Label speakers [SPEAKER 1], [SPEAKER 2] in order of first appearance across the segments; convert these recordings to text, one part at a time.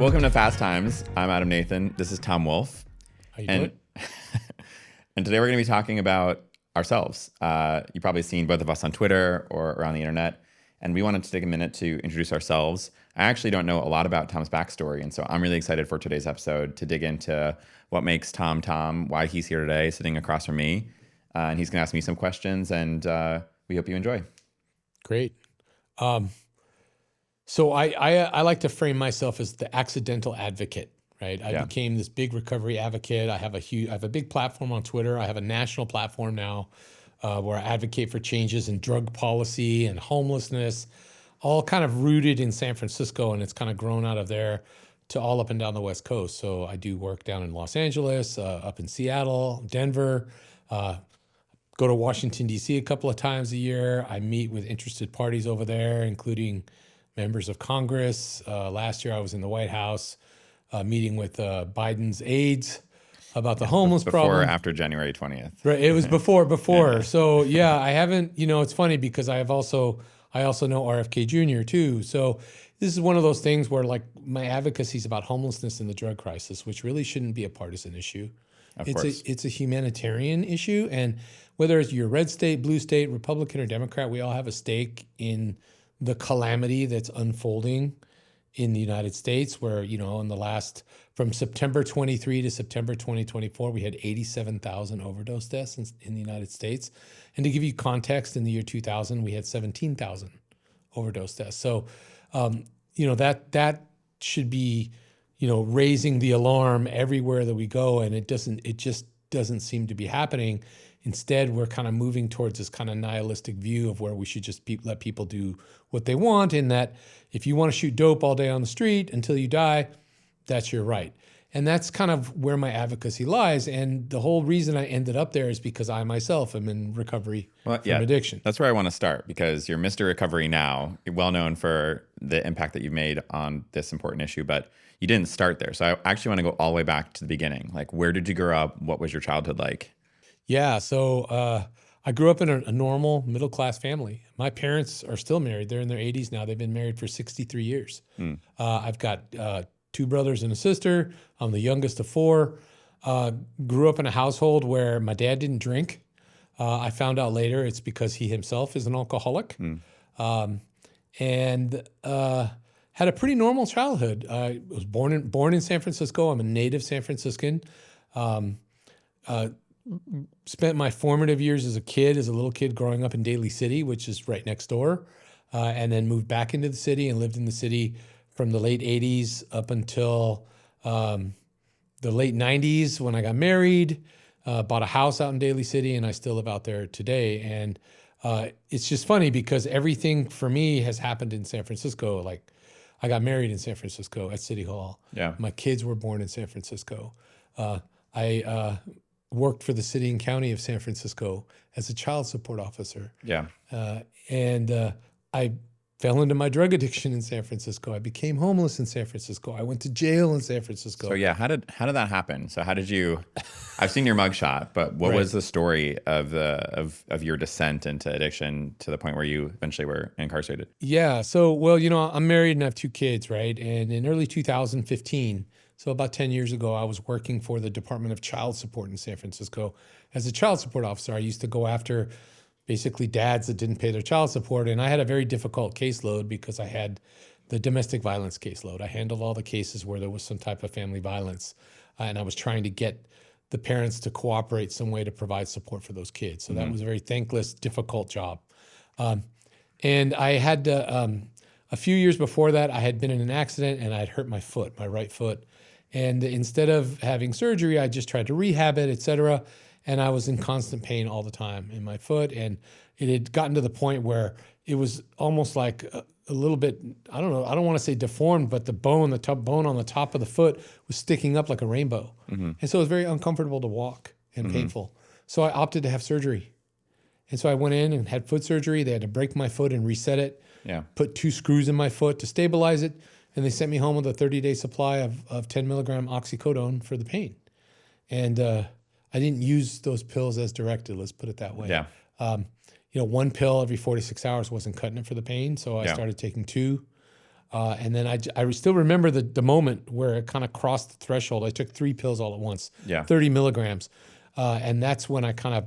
[SPEAKER 1] Welcome to Fast Times. I'm Adam Nathan. This is Tom Wolfe.
[SPEAKER 2] How you doing?
[SPEAKER 1] And today we're going to be talking about ourselves. You've probably seen both of us on Twitter or around the internet. And we wanted to take a minute to introduce ourselves. I actually don't know a lot about Tom's backstory. And so I'm really excited for today's episode to dig into what makes Tom Tom, why he's here today, sitting across from me. And he's going to ask me some questions, and we hope you enjoy.
[SPEAKER 2] Great. So I like to frame myself as the accidental advocate, right? I became this big recovery advocate. I have a big platform on Twitter. I have a national platform now where I advocate for changes in drug policy and homelessness, all kind of rooted in San Francisco, and it's kind of grown out of there to all up and down the West Coast. So I do work down in Los Angeles, up in Seattle, Denver, go to Washington, D.C. a couple of times a year. I meet with interested parties over there, including members of Congress. Last year I was in the White House meeting with Biden's aides about the homeless problem.
[SPEAKER 1] Before or after January 20th?
[SPEAKER 2] Right, it was before. Yeah. So yeah, I haven't, it's funny because I also know RFK Jr. too. So this is one of those things where like my advocacy is about homelessness and the drug crisis, which really shouldn't be a partisan issue. It's a humanitarian issue. And whether it's your red state, blue state, Republican or Democrat, we all have a stake in the calamity that's unfolding in the United States, where, in the last, from September 23 to September 2024, we had 87,000 overdose deaths in the United States. And to give you context, in the year 2000, we had 17,000 overdose deaths. So, that should be, raising the alarm everywhere that we go. And it just doesn't seem to be happening. Instead, we're kind of moving towards this kind of nihilistic view of where we should just let people do what they want, in that if you want to shoot dope all day on the street until you die, that's your right. And that's kind of where my advocacy lies. And the whole reason I ended up there is because I myself am in recovery from addiction.
[SPEAKER 1] That's where I want to start, because you're Mr. Recovery now. You're well known for the impact that you've made on this important issue, but you didn't start there. So I actually want to go all the way back to the beginning. Like, where did you grow up? What was your childhood like?
[SPEAKER 2] Yeah, so I grew up in a normal middle-class family. My parents are still married. They're in their 80s now. They've been married for 63 years. I've got two brothers and a sister. I'm the youngest of four. Grew up in a household where my dad didn't drink. I found out later it's because he himself is an alcoholic. And had a pretty normal childhood. I was born in San Francisco. I'm a native San Franciscan. Spent my formative years as a little kid growing up in Daly City, which is right next door, and then moved back into the city and lived in the city from the late 80s up until the late 90s when I got married, bought a house out in Daly City, and I still live out there today. And it's just funny because everything for me has happened in San Francisco. Like, I got married in San Francisco at City Hall.
[SPEAKER 1] Yeah.
[SPEAKER 2] My kids were born in San Francisco. I worked for the city and county of San Francisco as a child support officer.
[SPEAKER 1] Yeah.
[SPEAKER 2] And I fell into my drug addiction in San Francisco. I became homeless in San Francisco. I went to jail in San Francisco.
[SPEAKER 1] So yeah, how did that happen? So how did you? I've seen your mugshot, but what was the story of your descent into addiction to the point where you eventually were incarcerated?
[SPEAKER 2] Yeah. So I'm married and I have two kids, right? And in early 2015. So about 10 years ago, I was working for the Department of Child Support in San Francisco. As a child support officer, I used to go after basically dads that didn't pay their child support. And I had a very difficult caseload because I had the domestic violence caseload. I handled all the cases where there was some type of family violence. And I was trying to get the parents to cooperate some way to provide support for those kids. So that was a very thankless, difficult job. And I had a few years before that, I had been in an accident and I'd hurt my foot, my right foot. And instead of having surgery, I just tried to rehab it, et cetera. And I was in constant pain all the time in my foot. And it had gotten to the point where it was almost like a little bit, I don't know, I don't want to say deformed, but the bone on the top of the foot was sticking up like a rainbow. And so it was very uncomfortable to walk and painful. So I opted to have surgery. And so I went in and had foot surgery. They had to break my foot and reset it.
[SPEAKER 1] Yeah.
[SPEAKER 2] Put 2 screws in my foot to stabilize it. And they sent me home with a 30-day supply of 10 milligram oxycodone for the pain. And I didn't use those pills as directed, let's put it that way.
[SPEAKER 1] Yeah.
[SPEAKER 2] One pill every 46 hours wasn't cutting it for the pain. So I started taking 2. And then I still remember the moment where it kind of crossed the threshold. I took 3 pills all at once,
[SPEAKER 1] Yeah.
[SPEAKER 2] 30 milligrams. And that's when I kind of,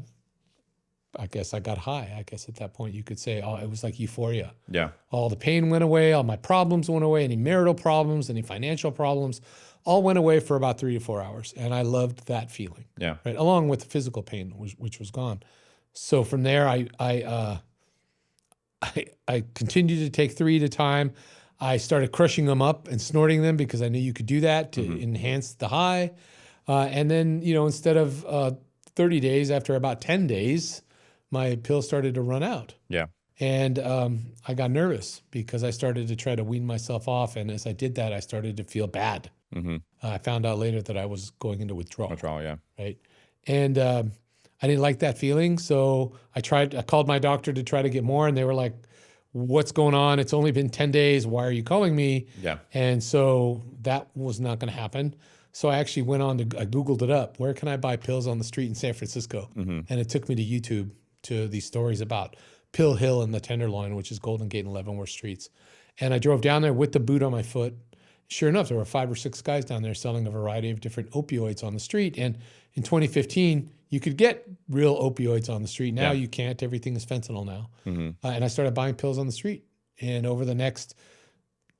[SPEAKER 2] I guess I got high. I guess at that point you could say, oh, it was like euphoria.
[SPEAKER 1] Yeah.
[SPEAKER 2] All the pain went away. All my problems went away. Any marital problems, any financial problems, all went away for about 3 to 4 hours. And I loved that feeling.
[SPEAKER 1] Yeah.
[SPEAKER 2] Right. Along with the physical pain, which was gone. So from there, I continued to take 3 at a time. I started crushing them up and snorting them because I knew you could do that to enhance the high. And then, instead of 30 days, after about 10 days, my pills started to run out.
[SPEAKER 1] Yeah.
[SPEAKER 2] And I got nervous because I started to try to wean myself off. And as I did that, I started to feel bad. I found out later that I was going into withdrawal.
[SPEAKER 1] Yeah.
[SPEAKER 2] Right. And I didn't like that feeling. So I called my doctor to try to get more. And they were like, what's going on? It's only been 10 days. Why are you calling me?
[SPEAKER 1] Yeah.
[SPEAKER 2] And so that was not going to happen. So I actually went on I Googled it up. Where can I buy pills on the street in San Francisco? And it took me to YouTube to these stories about Pill Hill and the Tenderloin, which is Golden Gate and Leavenworth streets. And I drove down there with the boot on my foot. Sure enough, there were 5 or 6 guys down there selling a variety of different opioids on the street. And in 2015, you could get real opioids on the street. Now you can't. Everything is fentanyl now. And I started buying pills on the street. And over the next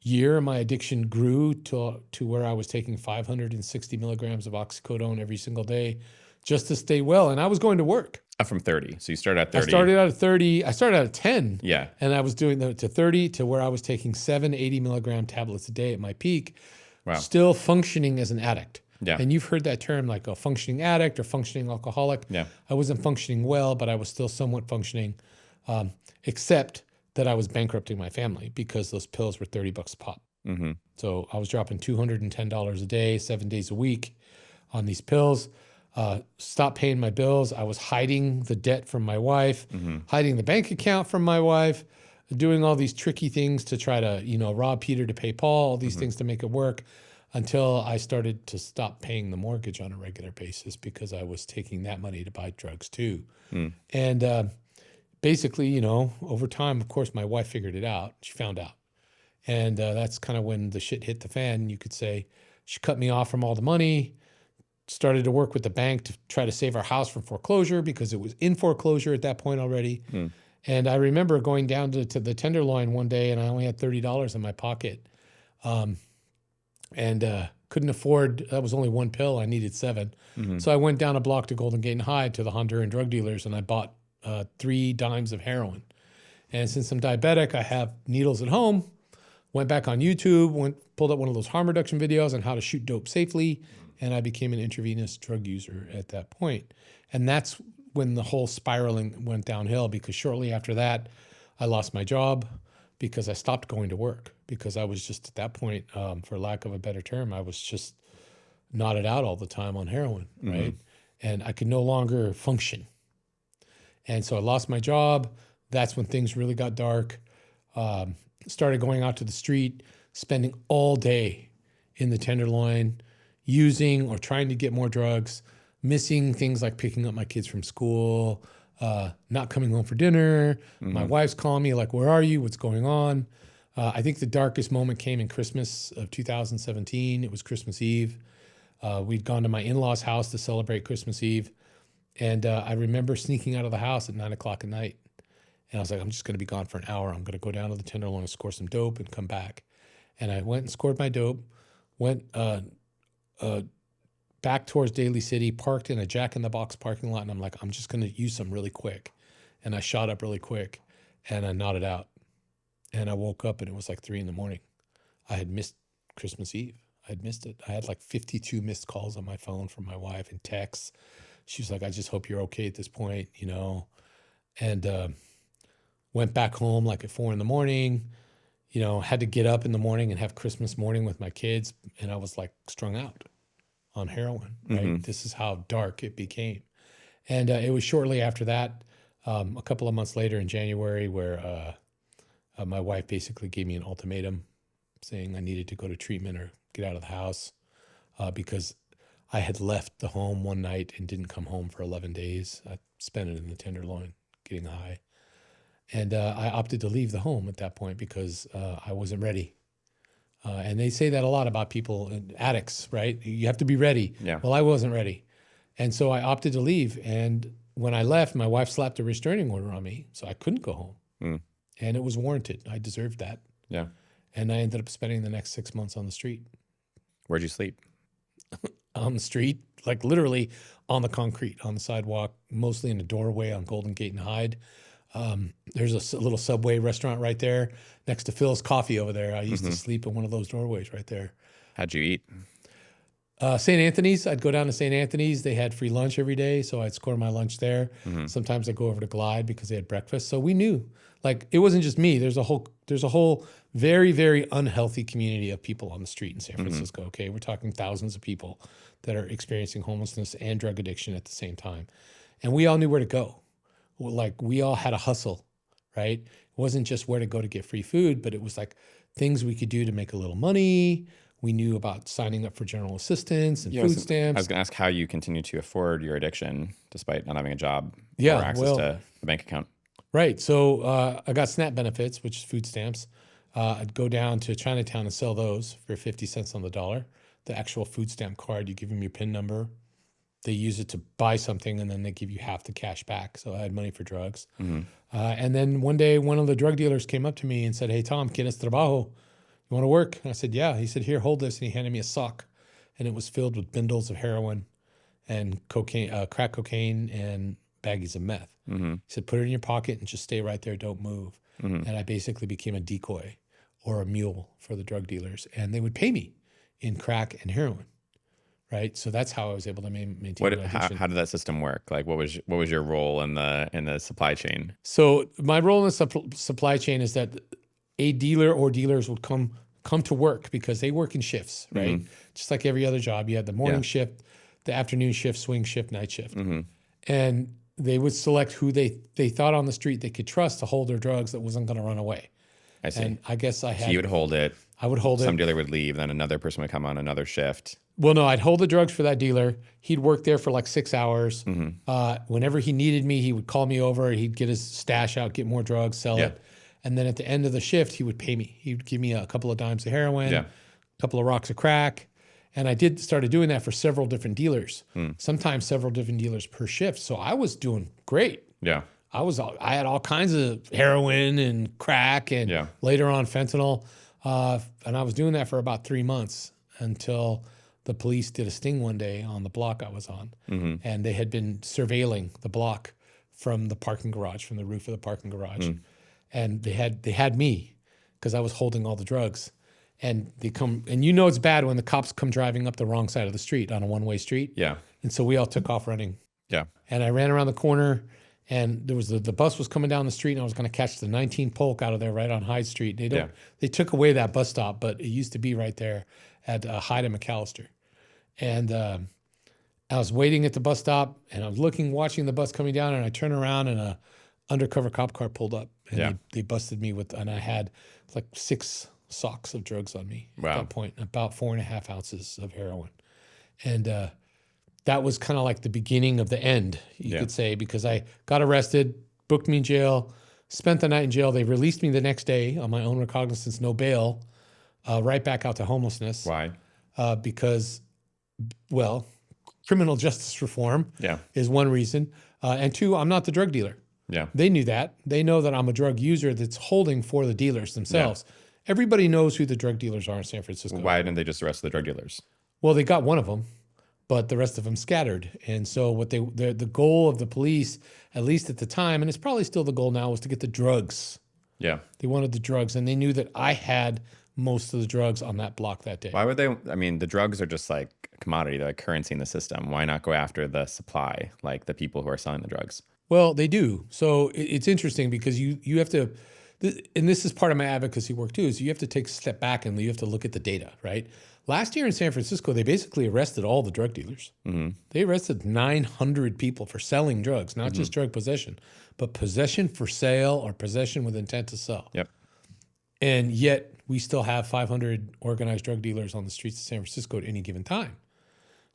[SPEAKER 2] year, my addiction grew to where I was taking 560 milligrams of oxycodone every single day just to stay well. And I was going to work.
[SPEAKER 1] From 30. So you started at 30.
[SPEAKER 2] I started out at 30. I started out at 10.
[SPEAKER 1] Yeah.
[SPEAKER 2] And I was doing that to 30 to where I was taking 7 80 milligram tablets a day at my peak.
[SPEAKER 1] Wow.
[SPEAKER 2] Still functioning as an addict.
[SPEAKER 1] Yeah.
[SPEAKER 2] And you've heard that term, like a functioning addict or functioning alcoholic.
[SPEAKER 1] Yeah.
[SPEAKER 2] I wasn't functioning well, but I was still somewhat functioning, except that I was bankrupting my family because those pills were $30 a pop. So I was dropping $210 a day, 7 days a week on these pills. Stopped paying my bills. I was hiding the debt from my wife, hiding the bank account from my wife, doing all these tricky things to try to, rob Peter to pay Paul, all these things to make it work, until I started to stop paying the mortgage on a regular basis because I was taking that money to buy drugs too. And basically, over time, of course, my wife figured it out. She found out. And that's kind of when the shit hit the fan, you could say. She cut me off from all the money, started to work with the bank to try to save our house from foreclosure because it was in foreclosure at that point already. And I remember going down to the Tenderloin one day and I only had $30 in my pocket. And couldn't afford, that was only 1 pill. I needed 7. So I went down a block to Golden Gate and Hyde to the Honduran drug dealers and I bought 3 dimes of heroin. And since I'm diabetic, I have needles at home. Went back on YouTube, pulled up one of those harm reduction videos on how to shoot dope safely. And I became an intravenous drug user at that point. And that's when the whole spiraling went downhill because shortly after that, I lost my job because I stopped going to work because I was just at that point, for lack of a better term, I was just knotted out all the time on heroin, right? And I could no longer function. And so I lost my job. That's when things really got dark. Started going out to the street, spending all day in the Tenderloin, using or trying to get more drugs, missing things like picking up my kids from school, not coming home for dinner. My wife's calling me like, where are you? What's going on? I think the darkest moment came in Christmas of 2017. It was Christmas Eve. We'd gone to my in-laws' house to celebrate Christmas Eve. And I remember sneaking out of the house at 9 o'clock at night. And I was like, I'm just going to be gone for an hour. I'm going to go down to the Tenderloin and score some dope and come back. And I went and scored my dope, went back towards Daly City, parked in a Jack in the Box parking lot. And I'm like, I'm just going to use some really quick. And I shot up really quick and I nodded out. And I woke up and it was like 3 a.m. I had missed Christmas Eve. I had missed it. I had like 52 missed calls on my phone from my wife and texts. She was like, I just hope you're okay at this point, and went back home like at 4 a.m, had to get up in the morning and have Christmas morning with my kids. And I was like strung out on heroin, right? This is how dark it became. And it was shortly after that, a couple of months later in January, where my wife basically gave me an ultimatum saying I needed to go to treatment or get out of the house because I had left the home one night and didn't come home for 11 days. I spent it in the Tenderloin getting high. And I opted to leave the home at that point because I wasn't ready. And they say that a lot about people, addicts, right? You have to be ready.
[SPEAKER 1] Yeah.
[SPEAKER 2] Well, I wasn't ready. And so I opted to leave. And when I left, my wife slapped a restraining order on me. So I couldn't go home.
[SPEAKER 1] Mm.
[SPEAKER 2] And it was warranted. I deserved that.
[SPEAKER 1] Yeah.
[SPEAKER 2] And I ended up spending the next 6 months on the street.
[SPEAKER 1] Where'd you sleep?
[SPEAKER 2] On the street, like literally on the concrete, on the sidewalk, mostly in a doorway on Golden Gate and Hyde. There's a little Subway restaurant right there next to Phil's Coffee over there. I used to sleep in one of those doorways right there.
[SPEAKER 1] How'd you eat?
[SPEAKER 2] St. Anthony's, I'd go down to St. Anthony's. They had free lunch every day, so I'd score my lunch there. Sometimes I'd go over to Glide because they had breakfast. So we knew, like, it wasn't just me. There's a whole very, very unhealthy community of people on the street in San Francisco. Okay, we're talking thousands of people that are experiencing homelessness and drug addiction at the same time, and we all knew where to go. Like, we all had a hustle, right? It wasn't just where to go to get free food, but it was like things we could do to make a little money. We knew about signing up for general assistance and food stamps.
[SPEAKER 1] I was going to ask how you continue to afford your addiction despite not having a job or
[SPEAKER 2] Yeah,
[SPEAKER 1] access to a bank account.
[SPEAKER 2] Right. So I got SNAP benefits, which is food stamps. I'd go down to Chinatown and sell those for 50 cents on the dollar. The actual food stamp card, you give them your PIN number. They use it to buy something, and then they give you half the cash back. So I had money for drugs. And then one day, one of the drug dealers came up to me and said, "Hey, Tom, ¿quieres trabajo? You want to work?" And I said, "Yeah." He said, "Here, hold this." And he handed me a sock, and it was filled with bindles of heroin and cocaine, crack cocaine, and baggies of meth. He said, "Put it in your pocket and just stay right there. Don't move." And I basically became a decoy or a mule for the drug dealers, and they would pay me in crack and heroin. Right, so that's how I was able to maintain my addiction.
[SPEAKER 1] How did that system work? Like, what was your role in the supply chain?
[SPEAKER 2] So my role in the supply chain is that a dealer or dealers would come to work because they work in shifts, right? Just like every other job, you had the morning shift, the afternoon shift, swing shift, night shift, and they would select who they thought on the street they could trust to hold their drugs that wasn't going to run away.
[SPEAKER 1] I see.
[SPEAKER 2] And I guess I had.
[SPEAKER 1] So you would hold it.
[SPEAKER 2] I would hold it.
[SPEAKER 1] Some dealer would leave, then another person would come on another shift.
[SPEAKER 2] Well, no, I'd hold the drugs for that dealer. He'd work there for like 6 hours. Whenever he needed me, he would call me over. He'd get his stash out, get more drugs, sell it. And then at the end of the shift, he would pay me. He would give me a couple of dimes of heroin, a couple of rocks of crack. And I started doing that for several different dealers, sometimes several different dealers per shift. So I was doing great.
[SPEAKER 1] Yeah.
[SPEAKER 2] I had all kinds of heroin and crack and later on fentanyl. And I was doing that for about 3 months until the police did a sting one day on the block I was on. And they had been surveilling the block from the parking garage, from the roof of the parking garage. And they had me because I was holding all the drugs. And they come, and you know it's bad when the cops come driving up the wrong side of the street on a one-way street.
[SPEAKER 1] Yeah.
[SPEAKER 2] And so we all took off running.
[SPEAKER 1] Yeah.
[SPEAKER 2] And I ran around the corner, and there was the bus was coming down the street, and I was going to catch the 19 Polk out of there right on Hyde Street. They took away that bus stop, but it used to be right there at Hyde and McAllister. And I was waiting at the bus stop, and I was watching the bus coming down, and I turned around, and a undercover cop car pulled up, and they busted me and I had like 6 socks of drugs on me at that point, about 4.5 ounces of heroin. And that was kind of like the beginning of the end, you could say, because I got arrested, booked me in jail, spent the night in jail. They released me the next day on my own recognizance, no bail, right back out to homelessness.
[SPEAKER 1] Why?
[SPEAKER 2] Because, well, criminal justice reform is one reason. And 2, I'm not the drug dealer.
[SPEAKER 1] Yeah.
[SPEAKER 2] They knew that. They know that I'm a drug user that's holding for the dealers themselves. Everybody knows who the drug dealers are in San Francisco.
[SPEAKER 1] Why didn't they just arrest the drug dealers?
[SPEAKER 2] Well, they got one of them, but the rest of them scattered. And so what the goal of the police, at least at the time, and it's probably still the goal now, was to get the drugs.
[SPEAKER 1] Yeah.
[SPEAKER 2] They wanted the drugs, and they knew that I had most of the drugs on that block that day.
[SPEAKER 1] Why would they? I mean, the drugs are just like a commodity, they're like currency in the system. Why not go after the supply, like the people who are selling the drugs?
[SPEAKER 2] Well, they do. So it's interesting because you have to, and this is part of my advocacy work too, is you have to take a step back and you have to look at the data, right? Last year in San Francisco, they basically arrested all the drug dealers. They arrested 900 people for selling drugs, not just drug possession, but possession for sale or possession with intent to sell.
[SPEAKER 1] Yep.
[SPEAKER 2] And yet we still have 500 organized drug dealers on the streets of San Francisco at any given time.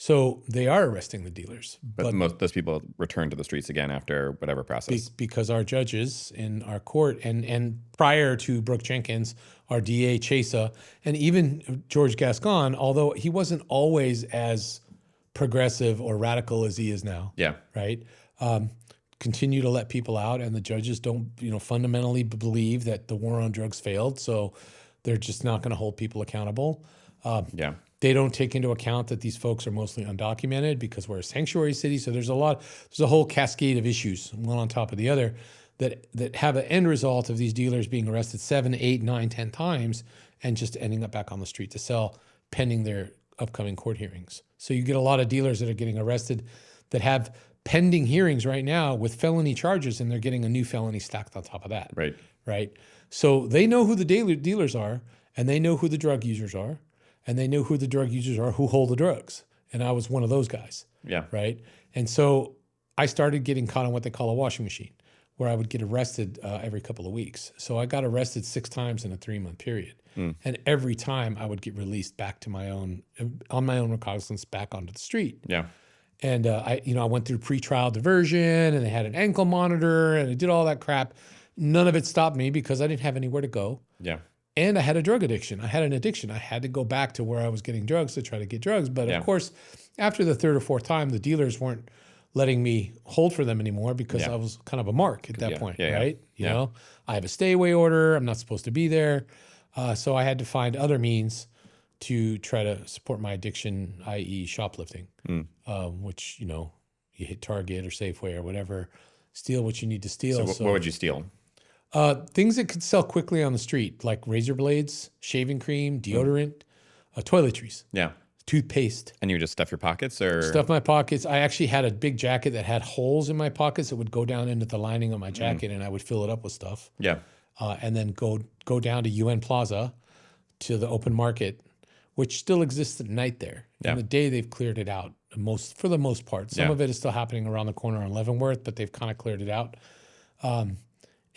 [SPEAKER 2] So they are arresting the dealers,
[SPEAKER 1] But most those people return to the streets again after whatever process.
[SPEAKER 2] because our judges in our court and prior to Brooke Jenkins, our DA Chesa, and even George Gascon, although he wasn't always as progressive or radical as he is now,
[SPEAKER 1] Yeah.
[SPEAKER 2] right? Continue to let people out, and the judges don't, fundamentally believe that the war on drugs failed, so they're just not going to hold people accountable.
[SPEAKER 1] Yeah.
[SPEAKER 2] They don't take into account that these folks are mostly undocumented because we're a sanctuary city. So there's a whole cascade of issues, one on top of the other, that have an end result of these dealers being arrested 7, 8, 9, 10 times and just ending up back on the street to sell pending their upcoming court hearings. So you get a lot of dealers that are getting arrested that have pending hearings right now with felony charges, and they're getting a new felony stacked on top of that.
[SPEAKER 1] Right.
[SPEAKER 2] Right. So they know who the dealers are, and they know who the drug users are, and they know who the drug users are who hold the drugs. And I was one of those guys.
[SPEAKER 1] Yeah.
[SPEAKER 2] Right. And so I started getting caught on what they call a washing machine, where I would get arrested every couple of weeks. So I got arrested 6 times in a 3-month period. And every time I would get released back to on my own recognizance, back onto the street.
[SPEAKER 1] Yeah.
[SPEAKER 2] And I went through pretrial diversion, and they had an ankle monitor, and I did all that crap. None of it stopped me because I didn't have anywhere to go.
[SPEAKER 1] Yeah.
[SPEAKER 2] And I had a drug addiction. I had an addiction. I had to go back to where I was getting drugs to try to get drugs. But of course, after the 3rd or 4th time, the dealers weren't letting me hold for them anymore because I was kind of a mark at that point, right? You know, I have a stay away order. I'm not supposed to be there. So I had to find other means to try to support my addiction, i.e. shoplifting, which, you hit Target or Safeway or whatever, steal what you need to steal.
[SPEAKER 1] So what would you steal?
[SPEAKER 2] Things that could sell quickly on the street, like razor blades, shaving cream, deodorant, toiletries, toothpaste.
[SPEAKER 1] And you would just stuff your pockets or?
[SPEAKER 2] Stuff my pockets. I actually had a big jacket that had holes in my pockets that would go down into the lining of my jacket, and I would fill it up with stuff.
[SPEAKER 1] Yeah.
[SPEAKER 2] And then go down to UN Plaza to the open market, which still exists at night there. In the day, they've cleared it out for the most part. Some of it is still happening around the corner on Leavenworth, but they've kind of cleared it out.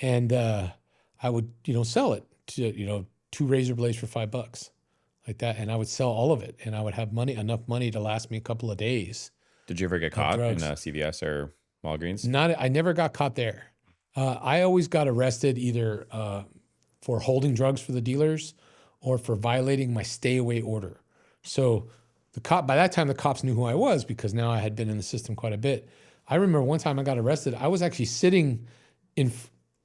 [SPEAKER 2] And I would, sell it to, 2 razor blades for $5, like that. And I would sell all of it, and I would have enough money to last me a couple of days.
[SPEAKER 1] Did you ever get caught in CVS or Walgreens?
[SPEAKER 2] I never got caught there. I always got arrested either for holding drugs for the dealers or for violating my stay away order. So by that time, the cops knew who I was because now I had been in the system quite a bit. I remember one time I got arrested. I was actually sitting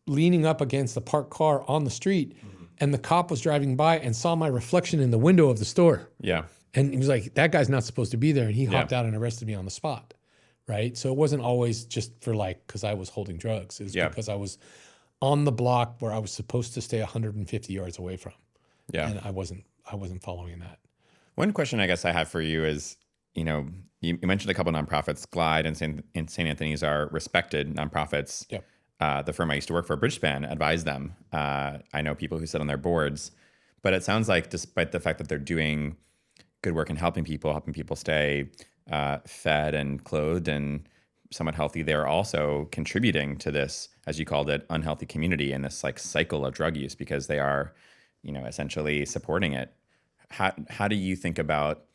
[SPEAKER 2] leaning up against the parked car on the street, and the cop was driving by and saw my reflection in the window of the store.
[SPEAKER 1] Yeah.
[SPEAKER 2] And he was like, that guy's not supposed to be there. And he hopped out and arrested me on the spot. Right. So it wasn't always just for because I was holding drugs. It was because I was on the block where I was supposed to stay 150 yards away from.
[SPEAKER 1] Yeah.
[SPEAKER 2] And I wasn't following that.
[SPEAKER 1] One question I guess I have for you is, you mentioned a couple of nonprofits. Glide and St. Anthony's are respected nonprofits.
[SPEAKER 2] Yep.
[SPEAKER 1] The firm I used to work for, Bridgespan, advised them. I know people who sit on their boards, but it sounds like despite the fact that they're doing good work in helping people stay fed and clothed and somewhat healthy, they're also contributing to this, as you called it, unhealthy community and this cycle of drug use because they are, essentially supporting it. How do you think about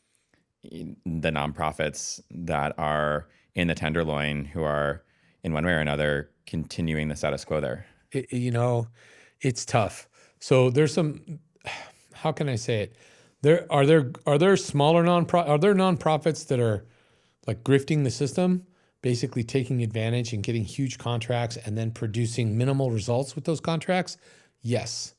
[SPEAKER 1] the nonprofits that are in the Tenderloin who are in one way or another continuing the status quo there?
[SPEAKER 2] It's tough. So there's some, how can I say it? Are there smaller nonprofits that are like grifting the system, basically taking advantage and getting huge contracts and then producing minimal results with those contracts? Yes.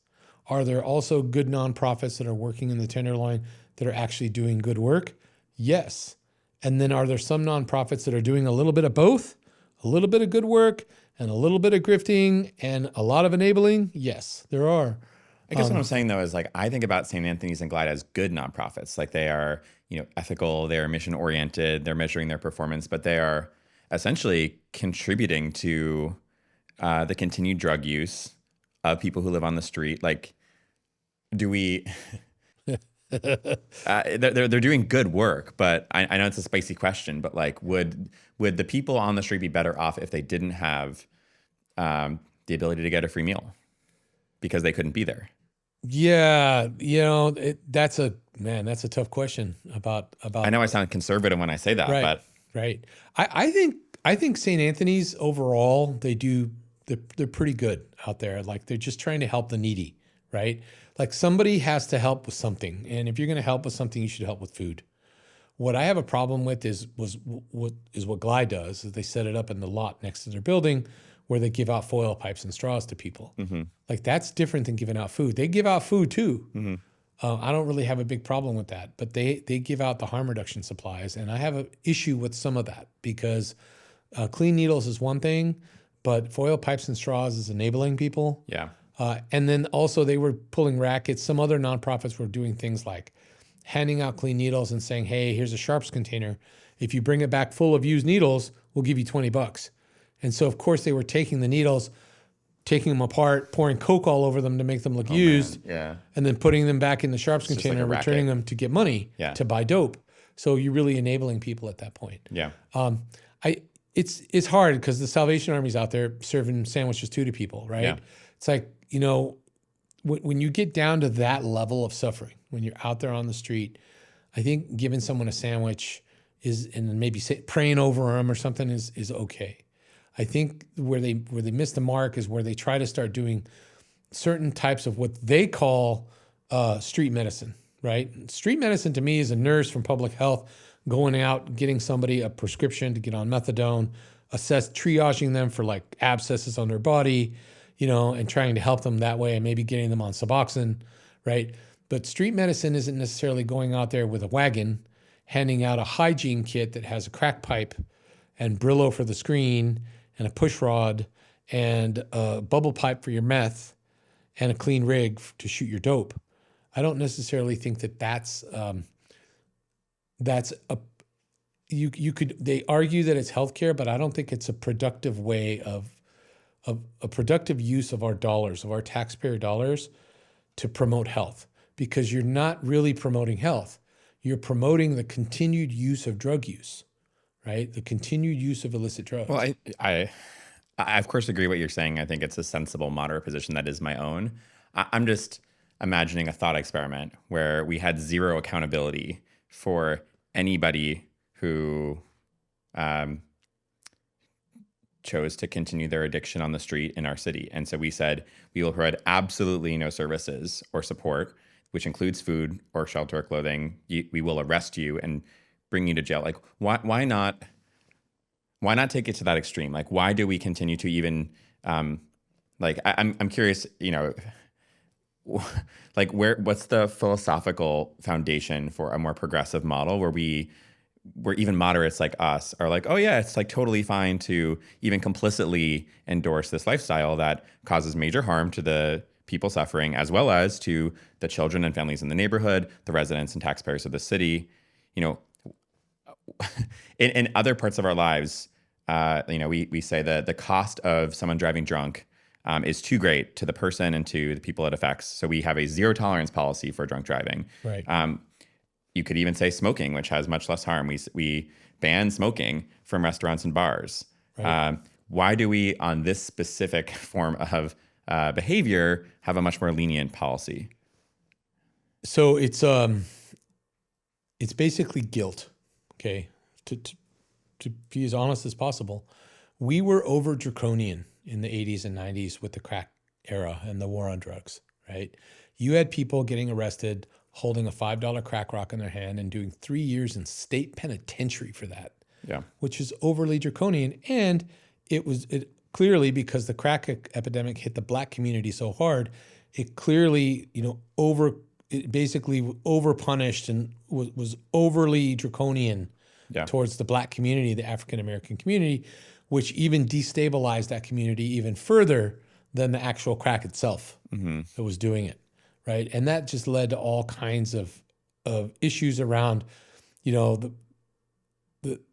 [SPEAKER 2] Are there also good nonprofits that are working in the Tenderloin that are actually doing good work? Yes. And then are there some nonprofits that are doing a little bit of both? A little bit of good work and a little bit of grifting and a lot of enabling? Yes, there are.
[SPEAKER 1] I guess what I'm saying though is I think about St. Anthony's and Glide as good nonprofits. They are, ethical, they are mission oriented, they're measuring their performance, but they are essentially contributing to the continued drug use of people who live on the street. Do we? They're doing good work, but I know it's a spicy question. But would the people on the street be better off if they didn't have the ability to get a free meal because they couldn't be there?
[SPEAKER 2] Yeah, that's a Man, that's a tough question about
[SPEAKER 1] I know I sound conservative when I say that,
[SPEAKER 2] right,
[SPEAKER 1] but
[SPEAKER 2] right. I think St. Anthony's overall they're pretty good out there. Like they're just trying to help the needy, right? Like somebody has to help with something, and if you're going to help with something, you should help with food. What I have a problem with what Glide does is they set it up in the lot next to their building where they give out foil pipes and straws to people. Like that's different than giving out food. They give out food too. I don't really have a big problem with that, but they give out the harm reduction supplies, and I have an issue with some of that because clean needles is one thing, but foil pipes and straws is enabling people.
[SPEAKER 1] yeah.
[SPEAKER 2] And then also they were pulling rackets. Some other nonprofits were doing things like handing out clean needles and saying, "Hey, here's a Sharps container. If you bring it back full of used needles, we'll give you $20." And so of course they were taking the needles, taking them apart, pouring Coke all over them to make them look used,
[SPEAKER 1] Yeah.
[SPEAKER 2] and then putting them back in the Sharps
[SPEAKER 1] just like
[SPEAKER 2] container,
[SPEAKER 1] a racket.
[SPEAKER 2] returning them to get money
[SPEAKER 1] Yeah.
[SPEAKER 2] to buy dope. So you're really enabling people at that point.
[SPEAKER 1] Yeah.
[SPEAKER 2] It's hard because the Salvation Army's out there serving sandwiches too to people, right?
[SPEAKER 1] Yeah.
[SPEAKER 2] It's like, when you get down to that level of suffering, when you're out there on the street, I think giving someone a sandwich and maybe praying over them or something is okay. I think where they miss the mark is where they try to start doing certain types of what they call street medicine, right? Street medicine to me is a nurse from public health going out, getting somebody a prescription to get on methadone, triaging them for like abscesses on their body, and trying to help them that way and maybe getting them on Suboxone, right? But street medicine isn't necessarily going out there with a wagon, handing out a hygiene kit that has a crack pipe and Brillo for the screen and a push rod and a bubble pipe for your meth and a clean rig to shoot your dope. I don't necessarily think that's they argue that it's healthcare, but I don't think it's a productive way of a productive use of our dollars, of our taxpayer dollars to promote health, because you're not really promoting health. You're promoting the continued use of drug use, right? The continued use of illicit drugs.
[SPEAKER 1] Well, I of course agree what you're saying. I think it's a sensible, moderate position that is my own. I'm just imagining a thought experiment where we had zero accountability for anybody who chose to continue their addiction on the street in our city. And so we said, we will provide absolutely no services or support, which includes food or shelter or clothing. We will arrest you and bring you to jail. Like, why not take it to that extreme? Like, why do we continue to even, I'm curious, like what's the philosophical foundation for a more progressive model where even moderates like us are like, oh yeah, it's like totally fine to even complicitly endorse this lifestyle that causes major harm to the people suffering, as well as to the children and families in the neighborhood, the residents and taxpayers of the city. In other parts of our lives, we say that the cost of someone driving drunk is too great to the person and to the people it affects. So we have a zero tolerance policy for drunk driving.
[SPEAKER 2] Right.
[SPEAKER 1] You could even say smoking, which has much less harm. We ban smoking from restaurants and bars.
[SPEAKER 2] Right.
[SPEAKER 1] Why do we, on this specific form of behavior, have a much more lenient policy?
[SPEAKER 2] So it's basically guilt. Okay, to be as honest as possible, we were over draconian in the 80s and 90s with the crack era and the war on drugs. Right, you had people getting arrested holding a $5 crack rock in their hand and doing 3 years in state penitentiary for that.
[SPEAKER 1] Yeah,
[SPEAKER 2] which is overly draconian, and it clearly, because the crack epidemic hit the Black community so hard, it clearly basically overpunished and was overly draconian towards the Black community, the African American community, which even destabilized that community even further than the actual crack itself that was doing it, right? And that just led to all kinds of issues around,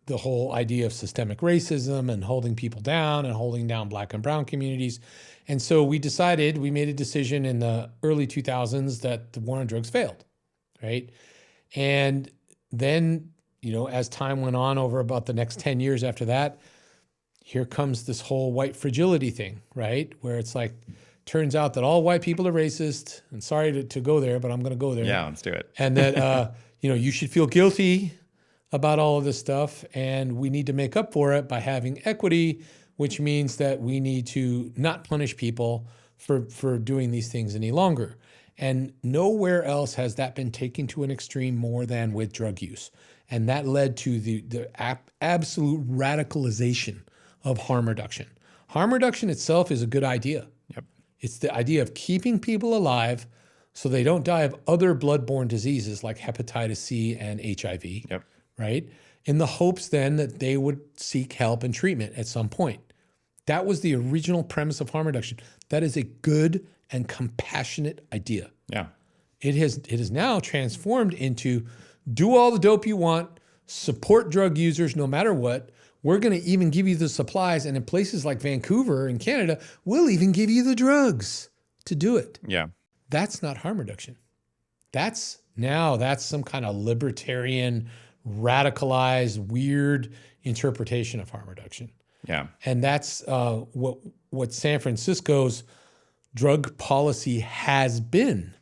[SPEAKER 2] the whole idea of systemic racism and holding people down and holding down Black and brown communities. And so we made a decision in the early 2000s that the war on drugs failed, right? And then, as time went on over about the next 10 years after that, here comes this whole white fragility thing, right? Where it's like, turns out that all white people are racist. And sorry to go there, but I'm going to go there.
[SPEAKER 1] Yeah, let's do it.
[SPEAKER 2] And that, you should feel guilty about all of this stuff. And we need to make up for it by having equity, which means that we need to not punish people for doing these things any longer. And nowhere else has that been taken to an extreme more than with drug use. And that led to the absolute radicalization of harm reduction. Harm reduction itself is a good idea.
[SPEAKER 1] Yep.
[SPEAKER 2] It's the idea of keeping people alive so they don't die of other bloodborne diseases like hepatitis C and HIV,
[SPEAKER 1] Yep.
[SPEAKER 2] right? In the hopes then that they would seek help and treatment at some point. That was the original premise of harm reduction. That is a good and compassionate idea.
[SPEAKER 1] Yeah.
[SPEAKER 2] It is now transformed into do all the dope you want, support drug users no matter what. We're going to even give you the supplies. And in places like Vancouver in Canada, we'll even give you the drugs to do it.
[SPEAKER 1] Yeah.
[SPEAKER 2] That's not harm reduction. That's some kind of libertarian, radicalized, weird interpretation of harm reduction.
[SPEAKER 1] Yeah.
[SPEAKER 2] And that's what San Francisco's drug policy has been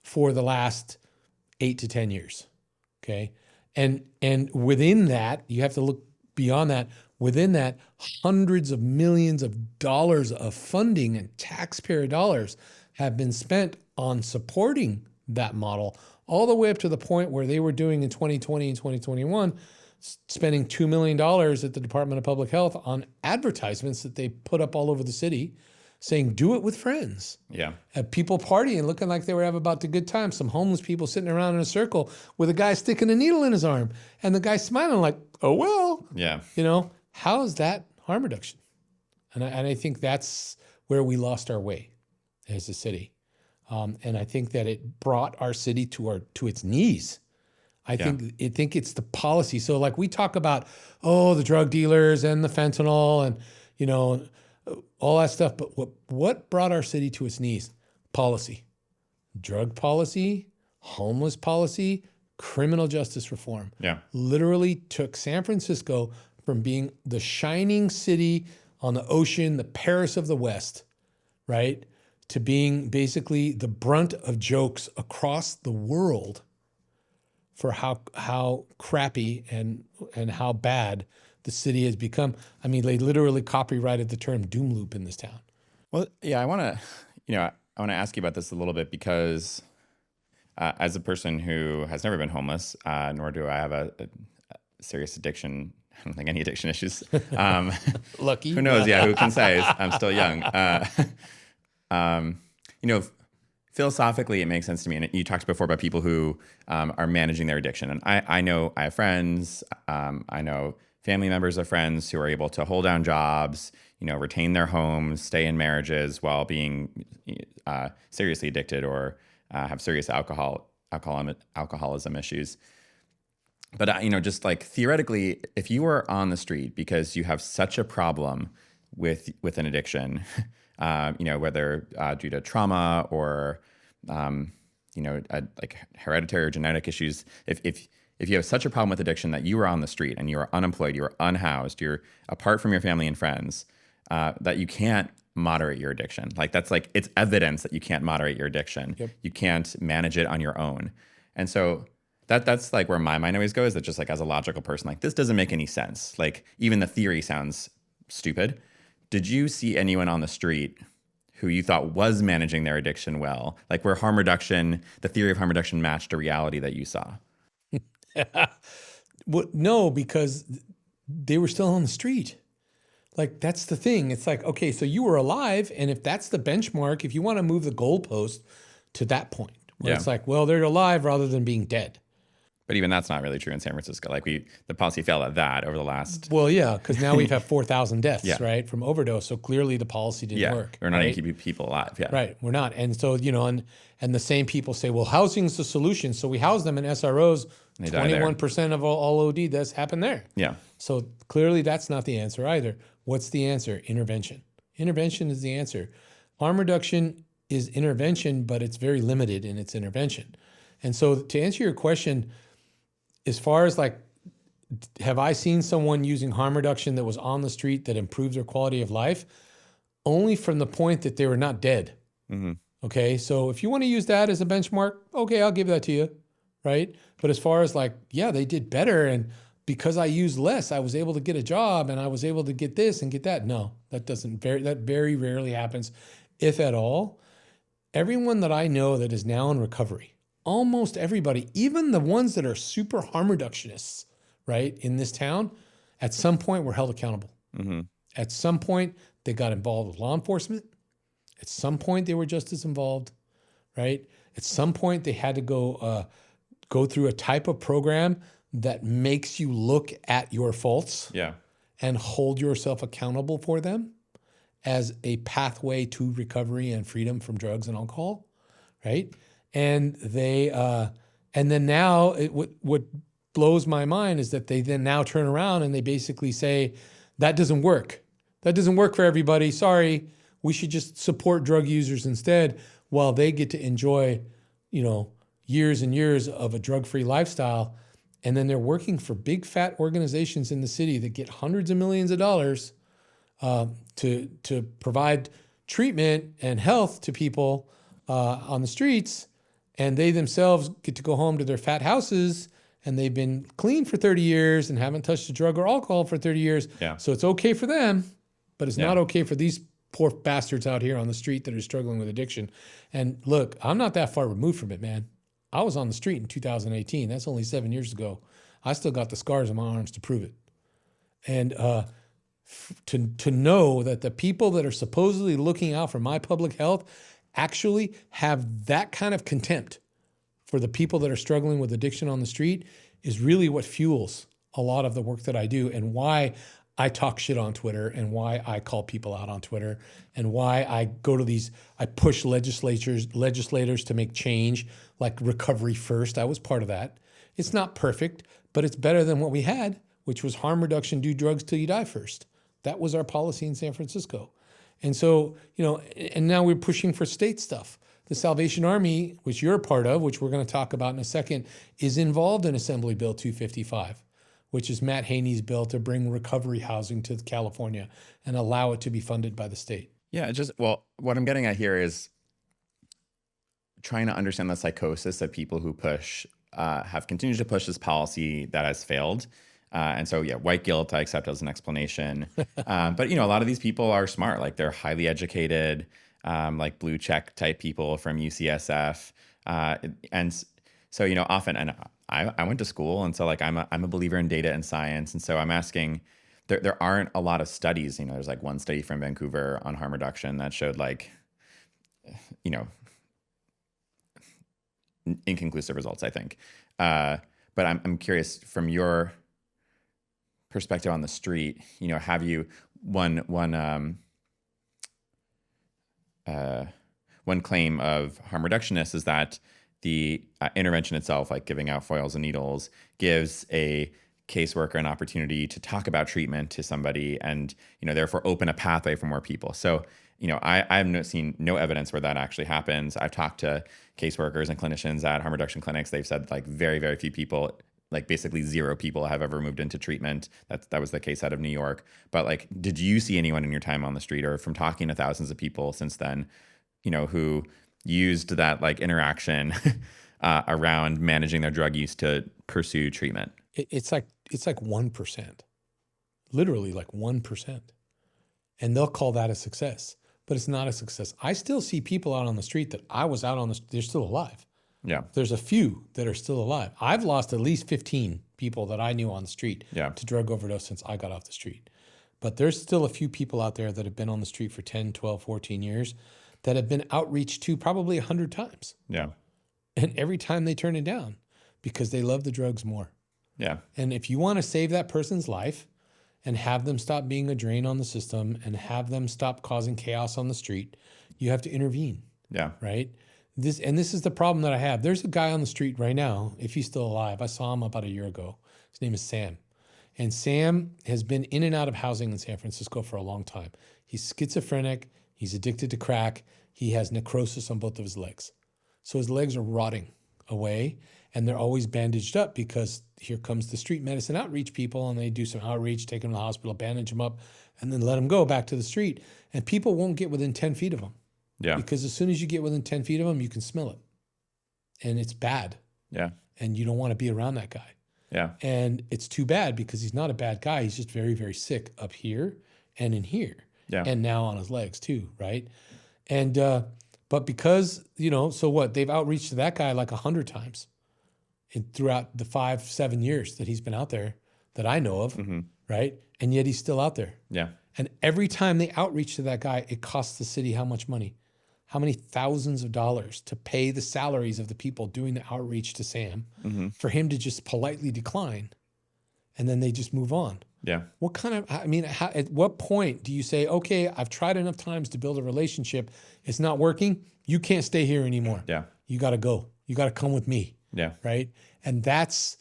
[SPEAKER 2] for the last 8 to 10 years. Okay. And within that, you have to look beyond that. Within that, hundreds of millions of dollars of funding and taxpayer dollars have been spent on supporting that model, all the way up to the point where they were doing in 2020 and 2021, spending $2 million at the Department of Public Health on advertisements that they put up all over the city saying, do it with friends.
[SPEAKER 1] Yeah.
[SPEAKER 2] People partying, looking like they were having about a good time. Some homeless people sitting around in a circle with a guy sticking a needle in his arm and the guy smiling like, oh, well.
[SPEAKER 1] Yeah.
[SPEAKER 2] How is that harm reduction? And I think that's where we lost our way as a city. And I think that it brought our city to its knees. I think it's the policy. So like we talk about, the drug dealers and the fentanyl and, all that stuff. But what brought our city to its knees? Policy, drug policy, homeless policy, criminal justice reform.
[SPEAKER 1] Yeah.
[SPEAKER 2] Literally took San Francisco from being the shining city on the ocean, the Paris of the West, right? To being basically the brunt of jokes across the world for how crappy and how bad the city has become. I mean, they literally copyrighted the term doom loop in this town.
[SPEAKER 1] Well, yeah, I want to ask you about this a little bit because as a person who has never been homeless, nor do I have a serious addiction. I don't think any addiction issues.
[SPEAKER 2] Lucky.
[SPEAKER 1] Who knows? Yeah, who can say? I'm still young. Philosophically, it makes sense to me. And you talked before about people who are managing their addiction. And I know I have friends, I know family members of friends who are able to hold down jobs, retain their homes, stay in marriages while being seriously addicted or have serious alcoholism issues. But, just like theoretically, if you are on the street because you have such a problem with an addiction, whether due to trauma or, like hereditary or genetic issues, if you have such a problem with addiction that you are on the street and you are unemployed, you are unhoused, you're apart from your family and friends, that you can't moderate your addiction. Like that's like, it's evidence that you can't moderate your addiction.
[SPEAKER 2] Yep.
[SPEAKER 1] You can't manage it on your own. And so that's like where my mind always goes, that just like as a logical person, like this doesn't make any sense. Like even the theory sounds stupid. Did you see anyone on the street who you thought was managing their addiction well? Like where harm reduction, the theory of harm reduction matched a reality that you saw?
[SPEAKER 2] Well, no, because they were still on the street. Like that's the thing. It's like, okay, so you were alive. And if that's the benchmark, if you want to move the goalpost to that point where it's like, well, they're alive rather than being dead.
[SPEAKER 1] But even that's not really true in San Francisco. Like the policy failed at that over the last.
[SPEAKER 2] Well, yeah, because now we've had 4,000 deaths, right, from overdose. So clearly the policy didn't work.
[SPEAKER 1] We're not
[SPEAKER 2] right?
[SPEAKER 1] keeping people alive. Yeah.
[SPEAKER 2] Right. We're not. And so, and the same people say, well, housing's the solution. So we house them in SROs. 21% of all OD deaths happen there.
[SPEAKER 1] Yeah.
[SPEAKER 2] So clearly that's not the answer either. What's the answer? Intervention. Intervention is the answer. Harm reduction is intervention, but it's very limited in its intervention. And so to answer your question, as far as like, have I seen someone using harm reduction that was on the street that improved their quality of life? Only from the point that they were not dead.
[SPEAKER 1] Mm-hmm.
[SPEAKER 2] Okay, so if you want to use that as a benchmark, okay, I'll give that to you, right? But as far as like, yeah, they did better, and because I used less, I was able to get a job, and I was able to get this and get that. No, that very rarely happens, if at all. Everyone that I know that is now in recovery, almost everybody, even the ones that are super harm reductionists, right, in this town, at some point were held accountable.
[SPEAKER 1] Mm-hmm.
[SPEAKER 2] At some point, they got involved with law enforcement. At some point, they were just as involved, right? At some point, they had to go through a type of program that makes you look at your faults
[SPEAKER 1] Yeah.
[SPEAKER 2] and hold yourself accountable for them as a pathway to recovery and freedom from drugs and alcohol, right? And and then now what blows my mind is that they then now turn around and they basically say, that doesn't work. That doesn't work for everybody. Sorry, we should just support drug users instead, while they get to enjoy, years and years of a drug-free lifestyle. And then they're working for big fat organizations in the city that get hundreds of millions of dollars to provide treatment and health to people on the streets, and they themselves get to go home to their fat houses, and they've been clean for 30 years and haven't touched a drug or alcohol for 30 years.
[SPEAKER 1] Yeah.
[SPEAKER 2] So it's okay for them, but it's
[SPEAKER 1] Yeah.
[SPEAKER 2] not okay for these poor bastards out here on the street that are struggling with addiction. And look, I'm not that far removed from it, man. I was on the street in 2018. That's only 7 years ago. I still got the scars on my arms to prove it. And to know that the people that are supposedly looking out for my public health actually have that kind of contempt for the people that are struggling with addiction on the street is really what fuels a lot of the work that I do, and why I talk shit on Twitter, and why I call people out on Twitter, and why I go to I push legislators to make change, like Recovery First. I was part of that. It's not perfect, but it's better than what we had, which was harm reduction, do drugs till you die first. That was our policy in San Francisco. And so, and now we're pushing for state stuff. The Salvation Army, which you're a part of, which we're going to talk about in a second, is involved in Assembly Bill 255, which is Matt Haney's bill to bring recovery housing to California and allow it to be funded by the state.
[SPEAKER 1] Yeah. What I'm getting at here is trying to understand the psychosis of people who have continued to push this policy that has failed. And so, yeah, white guilt I accept as an explanation. But, a lot of these people are smart. Like, they're highly educated, like blue check type people from UCSF. And so, often, and I went to school. And so, like, I'm a believer in data and science. And so I'm asking, there aren't a lot of studies. There's like one study from Vancouver on harm reduction that showed, like, inconclusive results, I think. But I'm curious, from your perspective on the street, have you one claim of harm reductionists is that the intervention itself, like giving out foils and needles, gives a caseworker an opportunity to talk about treatment to somebody, and therefore open a pathway for more people. So I have seen no evidence where that actually happens. I've talked to caseworkers and clinicians at harm reduction clinics. They've said, like, very, very few people, like basically zero people, have ever moved into treatment. That was the case out of New York. But, like, did you see anyone in your time on the street, or from talking to thousands of people since then, who used that, like, interaction around managing their drug use to pursue treatment?
[SPEAKER 2] It's like 1%, literally like 1. And they'll call that a success, but it's not a success. I still see people out on the street that I was out on they're still alive.
[SPEAKER 1] Yeah.
[SPEAKER 2] There's a few that are still alive. I've lost at least 15 people that I knew on the street to drug overdose since I got off the street. But there's still a few people out there that have been on the street for 10, 12, 14 years that have been outreached to probably 100 times.
[SPEAKER 1] Yeah.
[SPEAKER 2] And every time they turn it down because they love the drugs more.
[SPEAKER 1] Yeah.
[SPEAKER 2] And if you want to save that person's life and have them stop being a drain on the system and have them stop causing chaos on the street, you have to intervene.
[SPEAKER 1] Yeah.
[SPEAKER 2] Right? This is the problem that I have. There's a guy on the street right now, if he's still alive. I saw him about a year ago. His name is Sam. And Sam has been in and out of housing in San Francisco for a long time. He's schizophrenic. He's addicted to crack. He has necrosis on both of his legs. So his legs are rotting away, and they're always bandaged up because here comes the street medicine outreach people, and they do some outreach, take him to the hospital, bandage him up, and then let him go back to the street. And people won't get within 10 feet of him.
[SPEAKER 1] Yeah.
[SPEAKER 2] Because as soon as you get within 10 feet of him, you can smell it. And it's bad.
[SPEAKER 1] Yeah.
[SPEAKER 2] And you don't want to be around that guy.
[SPEAKER 1] Yeah.
[SPEAKER 2] And it's too bad because he's not a bad guy. He's just very, very sick up here and in here.
[SPEAKER 1] Yeah.
[SPEAKER 2] And now on his legs too, right? And but because, so what? They've outreached to that guy like 100 times throughout the 5-7 years that he's been out there that I know of, right? And yet he's still out there.
[SPEAKER 1] Yeah.
[SPEAKER 2] And every time they outreach to that guy, it costs the city how much money? How many thousands of dollars to pay the salaries of the people doing the outreach to Sam for him to just politely decline, and then they just move on.
[SPEAKER 1] Yeah.
[SPEAKER 2] What kind of, at what point do you say, okay, I've tried enough times to build a relationship. It's not working. You can't stay here anymore.
[SPEAKER 1] Yeah.
[SPEAKER 2] You got to go. You got to come with me.
[SPEAKER 1] Yeah.
[SPEAKER 2] Right. And that's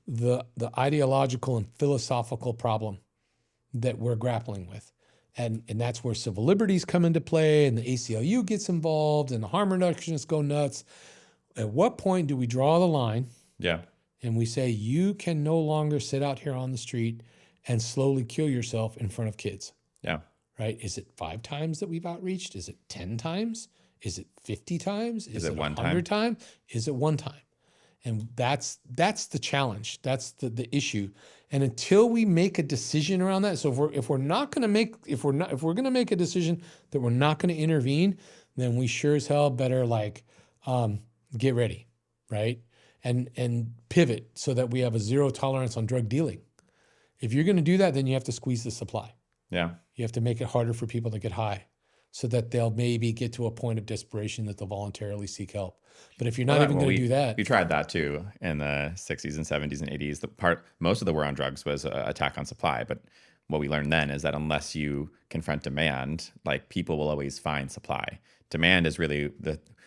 [SPEAKER 2] the ideological and philosophical problem that we're grappling with. And that's where civil liberties come into play, and the ACLU gets involved, and the harm reductionists go nuts. At what point do we draw the line?
[SPEAKER 1] Yeah.
[SPEAKER 2] And we say, you can no longer sit out here on the street and slowly kill yourself in front of kids.
[SPEAKER 1] Yeah.
[SPEAKER 2] Right? Is it 5 times that we've outreached? Is it 10 times? Is it 50 times? Is it 100 times? Is it 1 time? And that's the challenge. That's the issue. And until we make a decision around that, so if we're going to make a decision that we're not going to intervene, then we sure as hell better get ready, right? And pivot so that we have a zero tolerance on drug dealing. If you're going to do that, then you have to squeeze the supply.
[SPEAKER 1] Yeah.
[SPEAKER 2] You have to make it harder for people to get high, so that they'll maybe get to a point of desperation that they'll voluntarily seek help. But if you're not even going to do that.
[SPEAKER 1] We tried that too in the 60s and 70s and 80s. Most of the war on drugs was an attack on supply. But what we learned then is that unless you confront demand, people will always find supply. Demand is really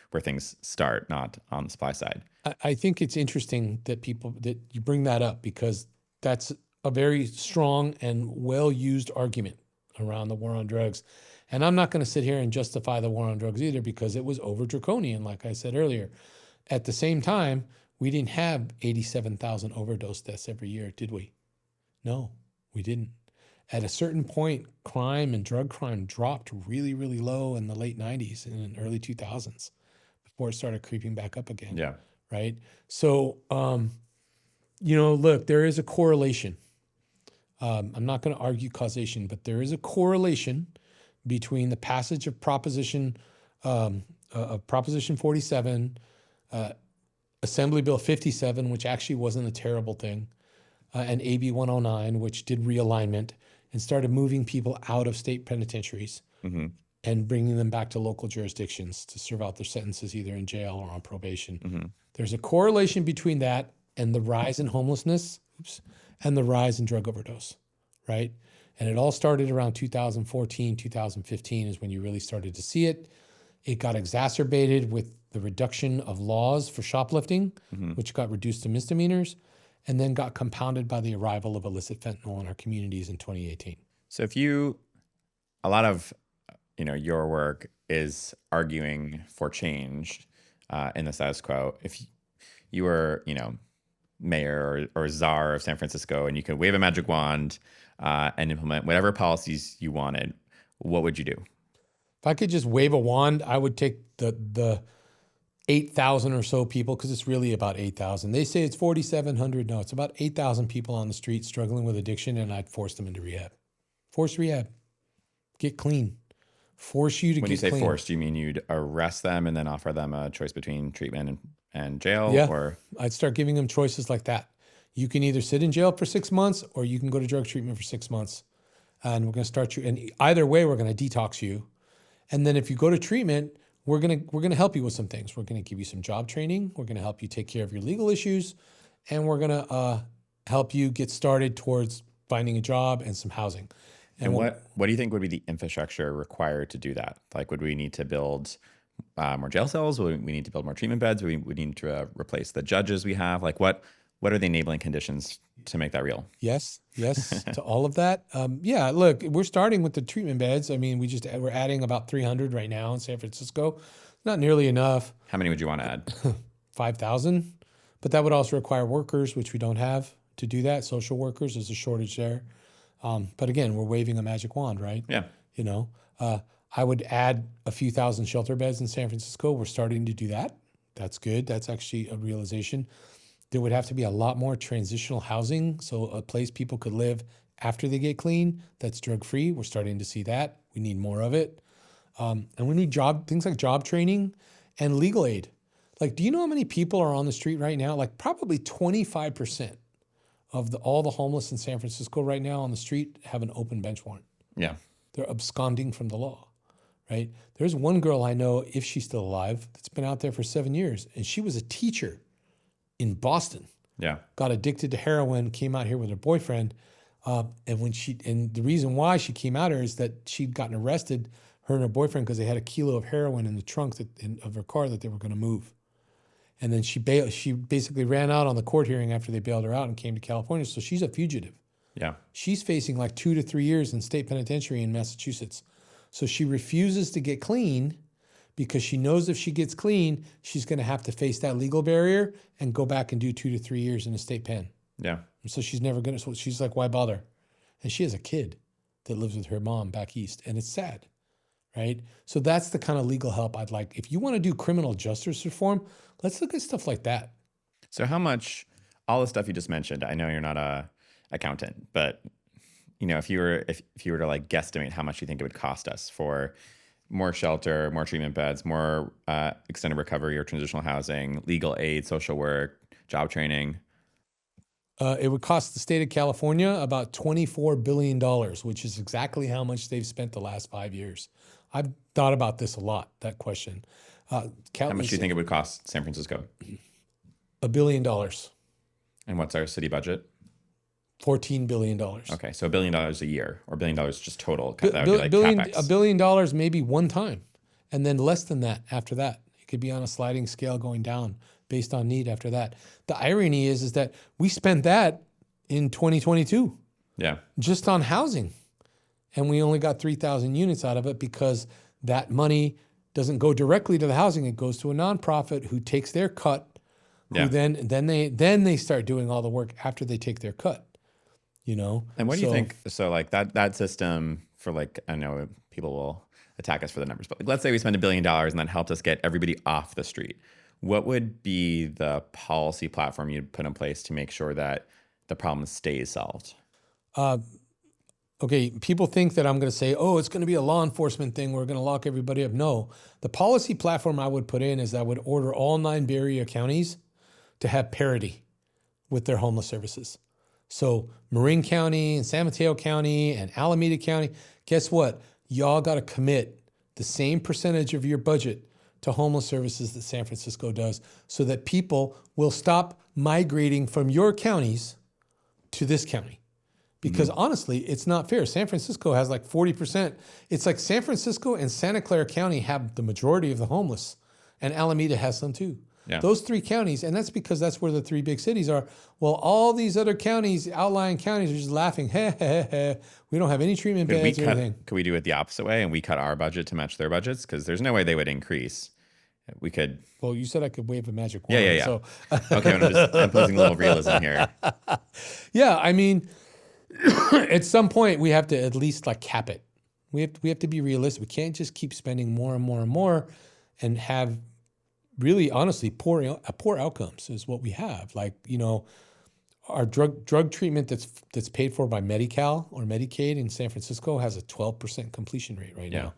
[SPEAKER 1] where things start, not on the supply side.
[SPEAKER 2] I think it's interesting that you bring that up, because that's a very strong and well-used argument around the war on drugs. And I'm not going to sit here and justify the war on drugs either, because it was over draconian, like I said earlier. At the same time, we didn't have 87,000 overdose deaths every year, did we? No, we didn't. At a certain point, crime and drug crime dropped really, really low in the late 90s and early 2000s before it started creeping back up again.
[SPEAKER 1] Yeah.
[SPEAKER 2] Right? So, look, there is a correlation. I'm not going to argue causation, but there is a correlation between the passage of Proposition 47, Assembly Bill 57, which actually wasn't a terrible thing, and AB 109, which did realignment and started moving people out of state penitentiaries and bringing them back to local jurisdictions to serve out their sentences either in jail or on probation. There's a correlation between that and the rise in homelessness and the rise in drug overdose, right? And it all started around 2014, 2015 is when you really started to see it. It got exacerbated with the reduction of laws for shoplifting, which got reduced to misdemeanors, and then got compounded by the arrival of illicit fentanyl in our communities in 2018.
[SPEAKER 1] So a lot of, your work is arguing for change in the status quo. If you were, mayor or czar of San Francisco and you could wave a magic wand and implement whatever policies you wanted, what would you do?
[SPEAKER 2] If I could just wave a wand, I would take the 8,000 or so people, because it's really about 8,000. They say it's 4,700. No, it's about 8,000 people on the street struggling with addiction, and I'd force them into rehab. Force rehab. Get clean. Force you to get clean.
[SPEAKER 1] When you say force, do you mean you'd arrest them and then offer them a choice between treatment and jail?
[SPEAKER 2] Yeah,
[SPEAKER 1] or
[SPEAKER 2] I'd start giving them choices like that. You can either sit in jail for 6 months or you can go to drug treatment for 6 months. And we're going to start you. And either way, we're going to detox you. And then if you go to treatment, we're going to help you with some things. We're going to give you some job training. We're going to help you take care of your legal issues. And we're going to help you get started towards finding a job and some housing.
[SPEAKER 1] And what do you think would be the infrastructure required to do that? Would we need to build more jail cells? Would we need to build more treatment beds? We need to replace the judges we have? What are the enabling conditions to make that real?
[SPEAKER 2] Yes to all of that. Yeah, look, we're starting with the treatment beds. I mean, we're adding about 300 right now in San Francisco. Not nearly enough.
[SPEAKER 1] How many would you want to add?
[SPEAKER 2] 5,000. But that would also require workers, which we don't have to do that. Social workers, there's a shortage there. But again, we're waving a magic wand, right?
[SPEAKER 1] Yeah.
[SPEAKER 2] I would add a few thousand shelter beds in San Francisco. We're starting to do that. That's good. That's actually a realization. There would have to be a lot more transitional housing, so a place people could live after they get clean that's drug-free. We're starting to see that. We need more of it. And we need things like job training and legal aid. Like, do you know how many people are on the street right now? Like probably 25% of all the homeless in San Francisco right now on the street have an open bench warrant.
[SPEAKER 1] Yeah.
[SPEAKER 2] They're absconding from the law, right? There's one girl I know, if she's still alive, that's been out there for 7 years, and she was a teacher in Boston.
[SPEAKER 1] Yeah.
[SPEAKER 2] Got addicted to heroin, came out here with her boyfriend, and the reason why she came out here is that she'd gotten arrested, her and her boyfriend, because they had a kilo of heroin in the trunk of her car that they were going to move. And then she basically ran out on the court hearing after they bailed her out and came to California. So she's a fugitive.
[SPEAKER 1] Yeah.
[SPEAKER 2] She's facing like 2 to 3 years in state penitentiary in Massachusetts. So she refuses to get clean because she knows if she gets clean, she's going to have to face that legal barrier and go back and do 2 to 3 years in a state pen.
[SPEAKER 1] Yeah.
[SPEAKER 2] And so she's never going to, so she's like, why bother? And she has a kid that lives with her mom back east, and it's sad, right? So that's the kind of legal help I'd like. If you want to do criminal justice reform, let's look at stuff like that.
[SPEAKER 1] So how much, all the stuff you just mentioned, I know you're not a accountant, but if you were to like guesstimate how much you think it would cost us for more shelter, more treatment beds, more extended recovery or transitional housing, legal aid, social work, job training.
[SPEAKER 2] It would cost the state of California about $24 billion, which is exactly how much they've spent the last 5 years. I've thought about this a lot, that question.
[SPEAKER 1] How much do you think it would cost San Francisco?
[SPEAKER 2] $1 billion.
[SPEAKER 1] And what's our city budget?
[SPEAKER 2] $14 billion.
[SPEAKER 1] Okay, so $1 billion a year, or $1 billion just total. That would be like CapEx.
[SPEAKER 2] $1 billion maybe one time, and then less than that after that. It could be on a sliding scale going down based on need after that. The irony is that we spent that in 2022.
[SPEAKER 1] Yeah.
[SPEAKER 2] Just on housing. And we only got 3,000 units out of it because that money doesn't go directly to the housing. It goes to a nonprofit who takes their cut, who then they start doing all the work after they take their cut.
[SPEAKER 1] And what do you think? So like that system for like, I know people will attack us for the numbers, but like, let's say we spend $1 billion and that helped us get everybody off the street. What would be the policy platform you'd put in place to make sure that the problem stays solved?
[SPEAKER 2] Okay, people think that I'm going to say, oh, it's going to be a law enforcement thing. We're going to lock everybody up. No, the policy platform I would put in is I would order all 9 Bay Area counties to have parity with their homeless services. So Marin County and San Mateo County and Alameda County, guess what? Y'all got to commit the same percentage of your budget to homeless services that San Francisco does so that people will stop migrating from your counties to this county. Because honestly, it's not fair. San Francisco has like 40%. It's like San Francisco and Santa Clara County have the majority of the homeless, and Alameda has some too. Yeah. Those 3 counties, and that's because that's where the 3 big cities are. Well, all these other counties, outlying counties, are just laughing. We don't have any treatment beds or anything.
[SPEAKER 1] Could we do it the opposite way and we cut our budget to match their budgets? Because there's no way they would increase. We could.
[SPEAKER 2] Well, you said I could wave a magic wand.
[SPEAKER 1] Yeah.
[SPEAKER 2] So.
[SPEAKER 1] Okay, I'm posing a little realism here.
[SPEAKER 2] Yeah, I mean, at some point we have to at least like cap it. We have to be realistic. We can't just keep spending more and more and more and have really, honestly, poor outcomes is what we have. Like, our drug treatment that's paid for by Medi-Cal or Medicaid in San Francisco has a 12% completion rate right now.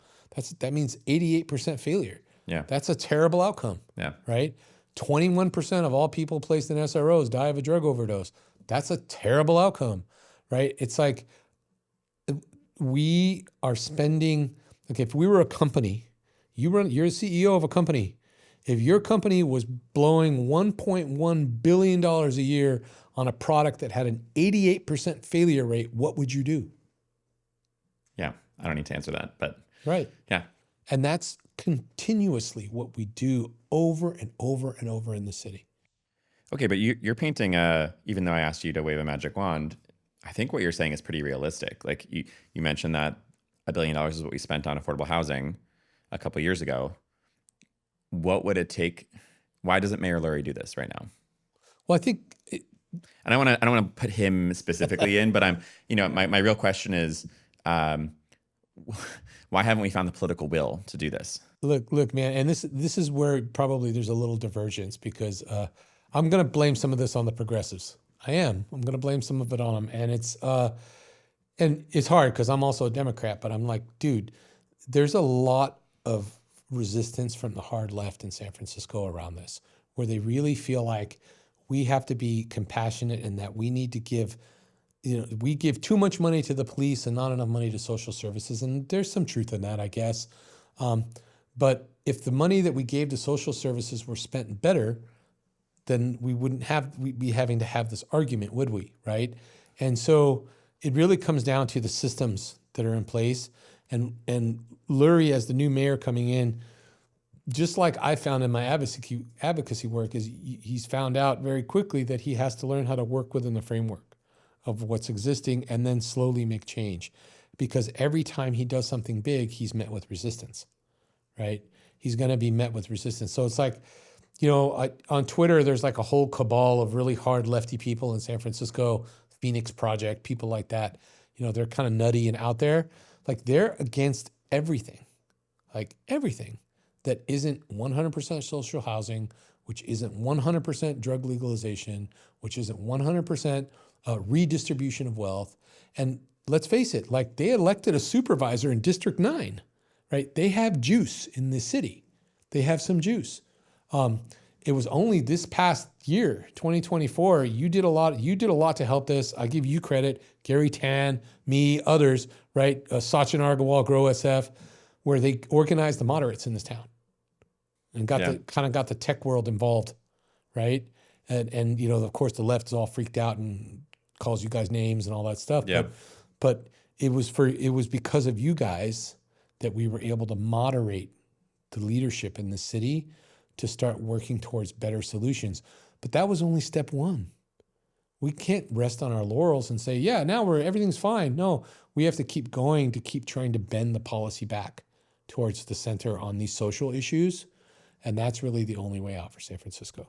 [SPEAKER 2] That means 88% failure.
[SPEAKER 1] Yeah.
[SPEAKER 2] That's a terrible outcome.
[SPEAKER 1] Yeah.
[SPEAKER 2] Right? 21% of all people placed in SROs die of a drug overdose. That's a terrible outcome. Right? It's like we are spending, okay, if we were a company, you're a CEO of a company. If your company was blowing $1.1 billion a year on a product that had an 88% failure rate, what would you do?
[SPEAKER 1] Yeah, I don't need to answer that, but.
[SPEAKER 2] Right.
[SPEAKER 1] Yeah.
[SPEAKER 2] And that's continuously what we do over and over and over in the city.
[SPEAKER 1] Okay, but you're painting even though I asked you to wave a magic wand, I think what you're saying is pretty realistic. Like you mentioned that $1 billion is what we spent on affordable housing a couple of years ago. What would it take? Why doesn't Mayor Lurie do this right now?
[SPEAKER 2] Well, I think,
[SPEAKER 1] and I don't want to put him specifically in, but my real question is, why haven't we found the political will to do this?
[SPEAKER 2] Look, man, and this is where probably there's a little divergence because I'm going to blame some of this on the progressives. I am. I'm going to blame some of it on them, and it's hard because I'm also a Democrat, but I'm like, dude, there's a lot of resistance from the hard left in San Francisco around this, where they really feel like we have to be compassionate and that we need to give, we give too much money to the police and not enough money to social services. And there's some truth in that, I guess. But if the money that we gave to social services were spent better, then we'd be having to have this argument, would we? Right? And so it really comes down to the systems that are in place. And Lurie, as the new mayor coming in, just like I found in my advocacy work, is he's found out very quickly that he has to learn how to work within the framework of what's existing and then slowly make change. Because every time he does something big, he's met with resistance, right? He's going to be met with resistance. So it's like, on Twitter, there's like a whole cabal of really hard lefty people in San Francisco, Phoenix Project, people like that. They're kind of nutty and out there. Like, they're against everything, that isn't 100% social housing, which isn't 100% drug legalization, which isn't 100% redistribution of wealth. And let's face it, like, they elected a supervisor in District 9, right? They have juice in this city. They have some juice. It was only this past year, 2024, you did a lot to help this. I give you credit, Gary Tan, me, others, right? Sachin Agarwal, Grow SF, where they organized the moderates in this town and got the tech world involved, right? And of course the left is all freaked out and calls you guys names and all that stuff.
[SPEAKER 1] Yeah.
[SPEAKER 2] But it was because of you guys that we were able to moderate the leadership in the city to start working towards better solutions. But that was only step one. We can't rest on our laurels and say, yeah, now everything's fine. No, we have to keep going to keep trying to bend the policy back towards the center on these social issues. And that's really the only way out for San Francisco.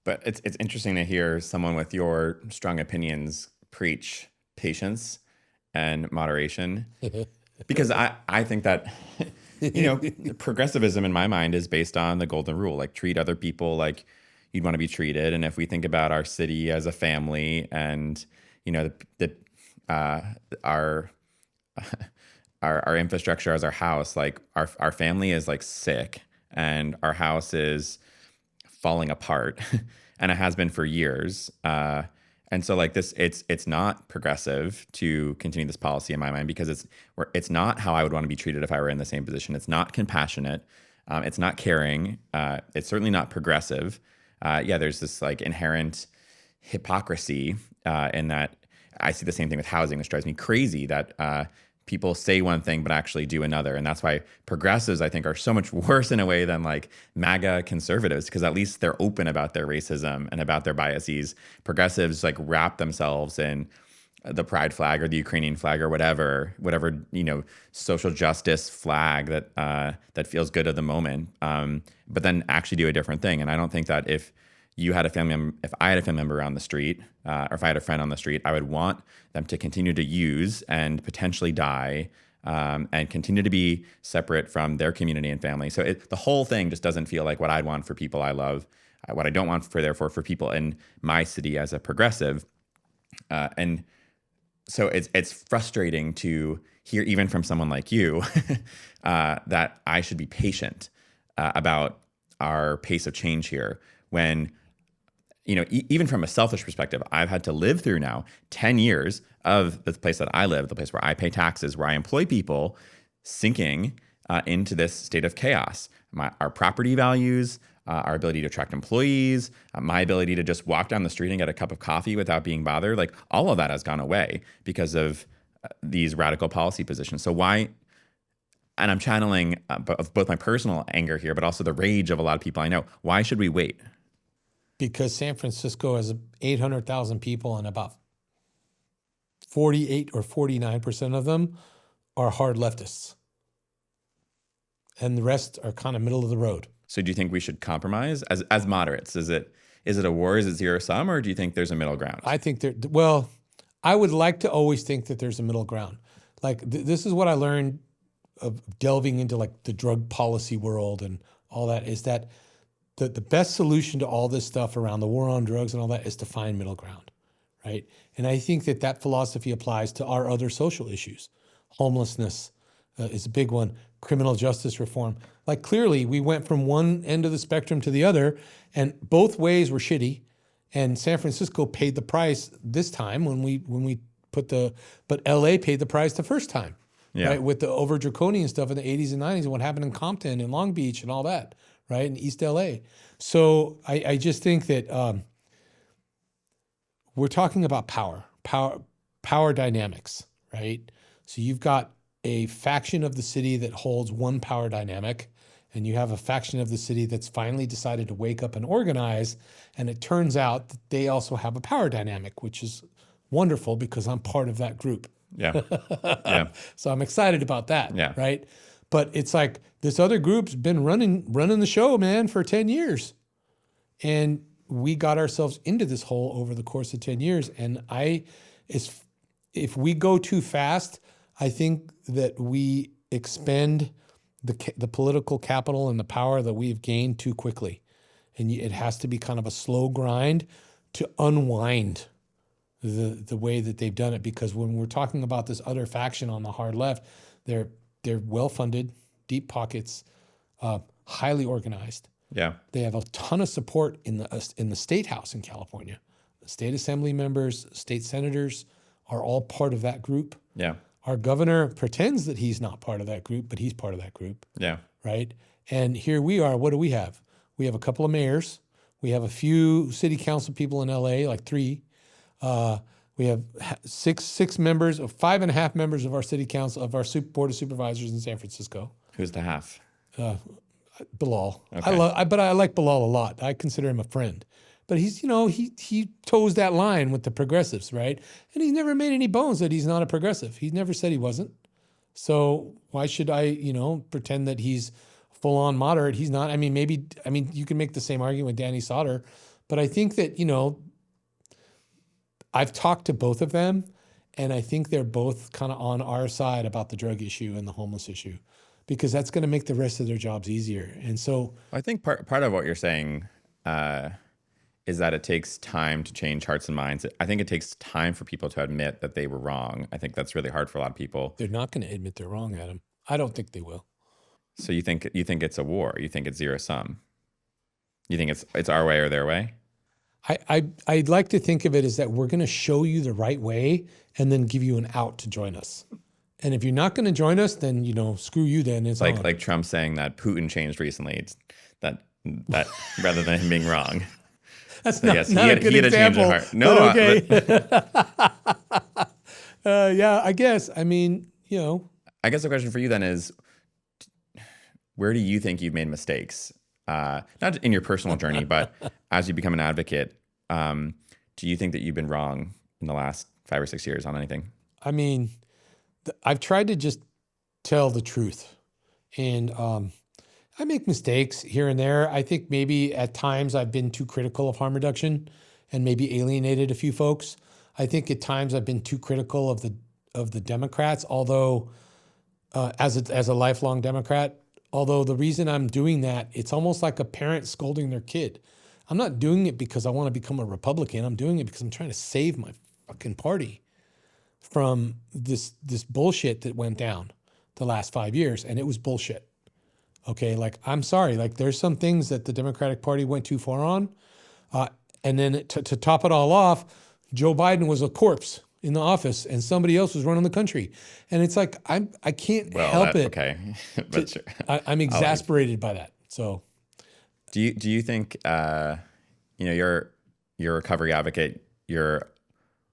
[SPEAKER 1] But it's interesting to hear someone with your strong opinions preach patience and moderation, because I think that, progressivism in my mind is based on the golden rule, like treat other people like you'd want to be treated. And if we think about our city as a family and, our infrastructure as our house, like our family is like sick and our house is falling apart and it has been for years. And so like this, it's not progressive to continue this policy in my mind, because it's not how I would want to be treated if I were in the same position. It's not compassionate. It's not caring. It's certainly not progressive. There's this like inherent hypocrisy in that. I see the same thing with housing, which drives me crazy, that people say one thing but actually do another. And that's why progressives, I think, are so much worse in a way than like MAGA conservatives, because at least they're open about their racism and about their biases. Progressives like wrap themselves in the pride flag or the Ukrainian flag or whatever, social justice flag that feels good at the moment, but then actually do a different thing. And I don't think that if I had a family member on the street, or if I had a friend on the street, I would want them to continue to use and potentially die, and continue to be separate from their community and family. So the whole thing just doesn't feel like what I'd want for people I love, what I don't want for people in my city as a progressive. And so it's frustrating to hear even from someone like you that I should be patient about our pace of change here, when even from a selfish perspective, I've had to live through now 10 years of the place that I live, the place where I pay taxes, where I employ people, sinking into this state of chaos. Our property values, our ability to attract employees, my ability to just walk down the street and get a cup of coffee without being bothered, like all of that has gone away because of these radical policy positions. So why? And I'm channeling both my personal anger here, but also the rage of a lot of people I know. Why should we wait?
[SPEAKER 2] Because San Francisco has 800,000 people and about 48 or 49% of them are hard leftists. And the rest are kind of middle of the road.
[SPEAKER 1] So do you think we should compromise as moderates? Is it a war? Is it zero sum? Or do you think there's a middle ground?
[SPEAKER 2] I think I would like to always think that there's a middle ground. Like this is what I learned of delving into like the drug policy world and all that is that the best solution to all this stuff around the war on drugs and all that is to find middle ground, right? And I think that that philosophy applies to our other social issues. Homelessness is a big one. Criminal justice reform. Like clearly, we went from one end of the spectrum to the other, and both ways were shitty. And San Francisco paid the price this time when we but LA paid the price the first time, right? With the over draconian stuff in the 80s and 90s and what happened in Compton and Long Beach and all that, right? In East LA. So I just think that we're talking about power dynamics, right? So you've got a faction of the city that holds one power dynamic, and you have a faction of the city that's finally decided to wake up and organize. And it turns out that they also have a power dynamic, which is wonderful because I'm part of that group.
[SPEAKER 1] Yeah. Yeah.
[SPEAKER 2] So I'm excited about that.
[SPEAKER 1] Yeah.
[SPEAKER 2] Right. But it's like this other group's been running the show, man, for 10 years. And we got ourselves into this hole over the course of 10 years. And if we go too fast, I think that we expend the political capital and the power that we've gained too quickly. And it has to be kind of a slow grind to unwind the way that they've done it. Because when we're talking about this other faction on the hard left, they're well-funded, deep pockets, highly organized.
[SPEAKER 1] Yeah.
[SPEAKER 2] They have a ton of support in the state house in California. The state assembly members, state senators are all part of that group.
[SPEAKER 1] Yeah.
[SPEAKER 2] Our governor pretends that he's not part of that group, but he's part of that group.
[SPEAKER 1] Yeah.
[SPEAKER 2] Right. And here we are. What do we have? We have a couple of mayors. We have a few city council people in LA, like 3. We have six members, 5.5 members of our city council, of our board of supervisors in San Francisco.
[SPEAKER 1] Who's the half?
[SPEAKER 2] Bilal.
[SPEAKER 1] Okay.
[SPEAKER 2] But I like Bilal a lot. I consider him a friend. But he's, he toes that line with the progressives, right? And he's never made any bones that he's not a progressive. He never said he wasn't. So why should I, pretend that he's full on moderate? He's not. You can make the same argument with Danny Sauter, but I think that, I've talked to both of them, and I think they're both kind of on our side about the drug issue and the homeless issue, because that's going to make the rest of their jobs easier. And so
[SPEAKER 1] I think part of what you're saying is that it takes time to change hearts and minds. I think it takes time for people to admit that they were wrong. I think that's really hard for a lot of people.
[SPEAKER 2] They're not going to admit they're wrong, Adam. I don't think they will.
[SPEAKER 1] So you think it's a war? You think it's zero sum? You think it's our way or their way?
[SPEAKER 2] I'd like to think of it as that we're going to show you the right way and then give you an out to join us. And if you're not going to join us, then, screw you then. It's
[SPEAKER 1] like Trump saying that Putin changed recently. It's that rather than him being wrong.
[SPEAKER 2] That's
[SPEAKER 1] so
[SPEAKER 2] not,
[SPEAKER 1] yes,
[SPEAKER 2] not a good example. No, okay. Yeah, I guess.
[SPEAKER 1] I guess the question for you then is, where do you think you've made mistakes? Not in your personal journey, but as you become an advocate, do you think that you've been wrong in the last 5 or 6 years on anything?
[SPEAKER 2] I've tried to just tell the truth, and I make mistakes here and there. I think maybe at times I've been too critical of harm reduction and maybe alienated a few folks. I think at times I've been too critical of the Democrats, although as a lifelong Democrat, although the reason I'm doing that, it's almost like a parent scolding their kid. I'm not doing it because I want to become a Republican. I'm doing it because I'm trying to save my fucking party from this bullshit that went down the last 5 years, and it was bullshit. Okay, I'm sorry, there's some things that the Democratic Party went too far on, and then to top it all off, Joe Biden was a corpse in the office, and somebody else was running the country, and it's like I can't help it.
[SPEAKER 1] Okay, but sure.
[SPEAKER 2] I'm exasperated by that. So,
[SPEAKER 1] do you think you're a recovery advocate, you're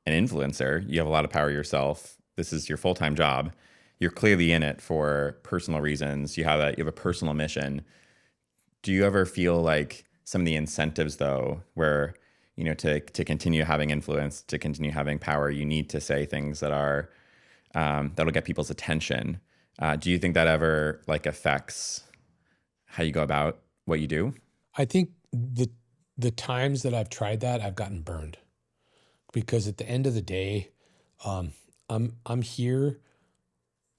[SPEAKER 1] an influencer, you have a lot of power yourself. This is your full-time job. You're clearly in it for personal reasons. You have a personal mission. Do you ever feel like some of the incentives, though, where to continue having influence, to continue having power, you need to say things that are that'll get people's attention? Do you think that ever affects how you go about what you do?
[SPEAKER 2] I think the times that I've tried that, I've gotten burned, because at the end of the day, I'm here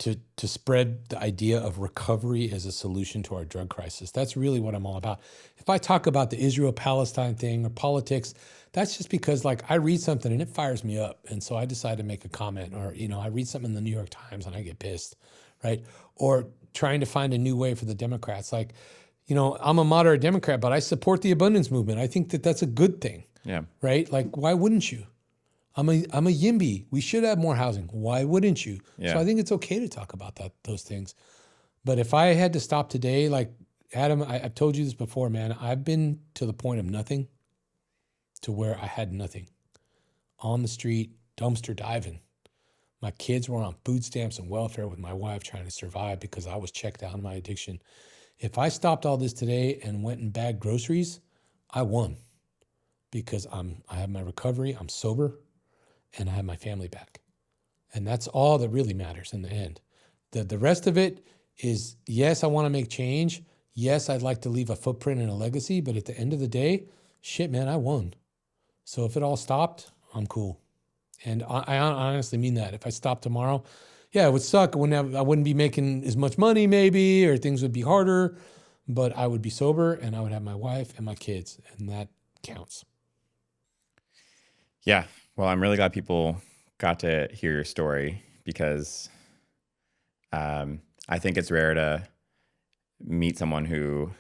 [SPEAKER 2] to spread the idea of recovery as a solution to our drug crisis. That's really what I'm all about. If I talk about the Israel-Palestine thing or politics, that's just because like I read something and it fires me up. And so I decide to make a comment, or, I read something in the New York Times and I get pissed, right? Or trying to find a new way for the Democrats. Like, I'm a moderate Democrat, but I support the abundance movement. I think that that's a good thing.
[SPEAKER 1] Yeah.
[SPEAKER 2] Right? Like, why wouldn't you? I'm a YIMBY. We should have more housing. Why wouldn't you?
[SPEAKER 1] Yeah.
[SPEAKER 2] So I think it's okay to talk about those things. But if I had to stop today, like Adam, I've told you this before, man, I've been to the point of nothing to where I had nothing. On the street, dumpster diving. My kids were on food stamps and welfare with my wife trying to survive because I was checked out on my addiction. If I stopped all this today and went and bagged groceries, I won because I have my recovery, I'm sober, and I have my family back. And that's all that really matters in the end. The rest of it is, yes, I want to make change. Yes, I'd like to leave a footprint and a legacy, but at the end of the day, shit, man, I won. So if it all stopped, I'm cool. And I honestly mean that. If I stopped tomorrow, yeah, it would suck. I wouldn't be making as much money maybe, or things would be harder, but I would be sober and I would have my wife and my kids, and that counts.
[SPEAKER 1] Yeah. Well, I'm really glad people got to hear your story because I think it's rare to meet someone who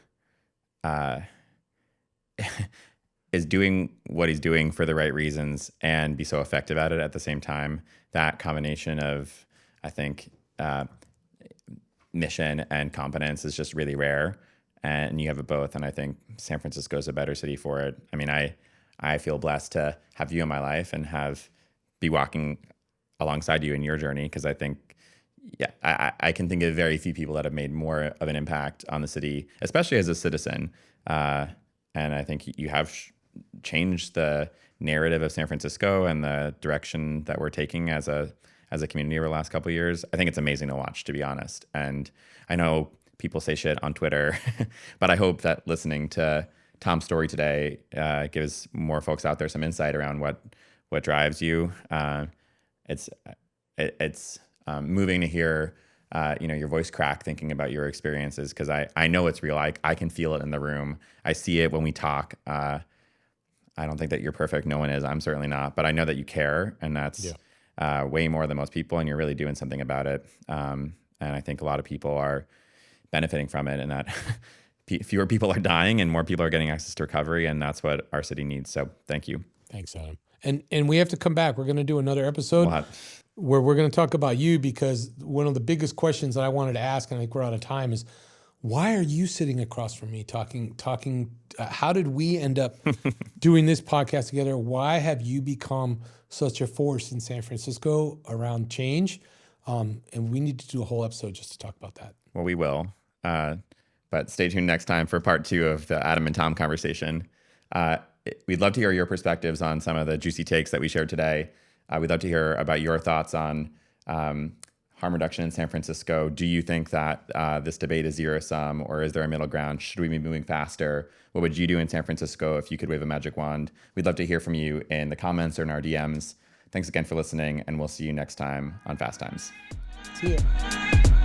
[SPEAKER 1] is doing what he's doing for the right reasons and be so effective at it at the same time. That combination of, I think, mission and competence is just really rare. And you have it both. And I think San Francisco is a better city for it. I mean, I feel blessed to have you in my life and be walking alongside you in your journey, because I think, I can think of very few people that have made more of an impact on the city, especially as a citizen. And I think you have changed the narrative of San Francisco and the direction that we're taking as a community over the last couple of years. I think it's amazing to watch, to be honest. And I know people say shit on Twitter, but I hope that listening to Tom's story today gives more folks out there some insight around what drives you. It's moving to hear your voice crack thinking about your experiences, because I know it's real. I can feel it in the room. I see it when we talk. I don't think that you're perfect. No one is. I'm certainly not. But I know that you care, and that's way more than most people, and you're really doing something about it. And I think a lot of people are benefiting from it, and that fewer people are dying and more people are getting access to recovery, and that's what our city needs. So thank you.
[SPEAKER 2] Thanks, Adam. And we have to come back. We're going to do another episode where we're going to talk about you, because one of the biggest questions that I wanted to ask, and I think we're out of time, is why are you sitting across from me talking? How did we end up doing this podcast together? Why have you become such a force in San Francisco around change? And we need to do a whole episode just to talk about that.
[SPEAKER 1] Well, we will. But stay tuned next time for part 2 of the Adam and Tom conversation. We'd love to hear your perspectives on some of the juicy takes that we shared today. We'd love to hear about your thoughts on harm reduction in San Francisco. Do you think that this debate is zero-sum, or is there a middle ground? Should we be moving faster? What would you do in San Francisco if you could wave a magic wand? We'd love to hear from you in the comments or in our DMs. Thanks again for listening, and we'll see you next time on Fast Times.
[SPEAKER 2] See ya.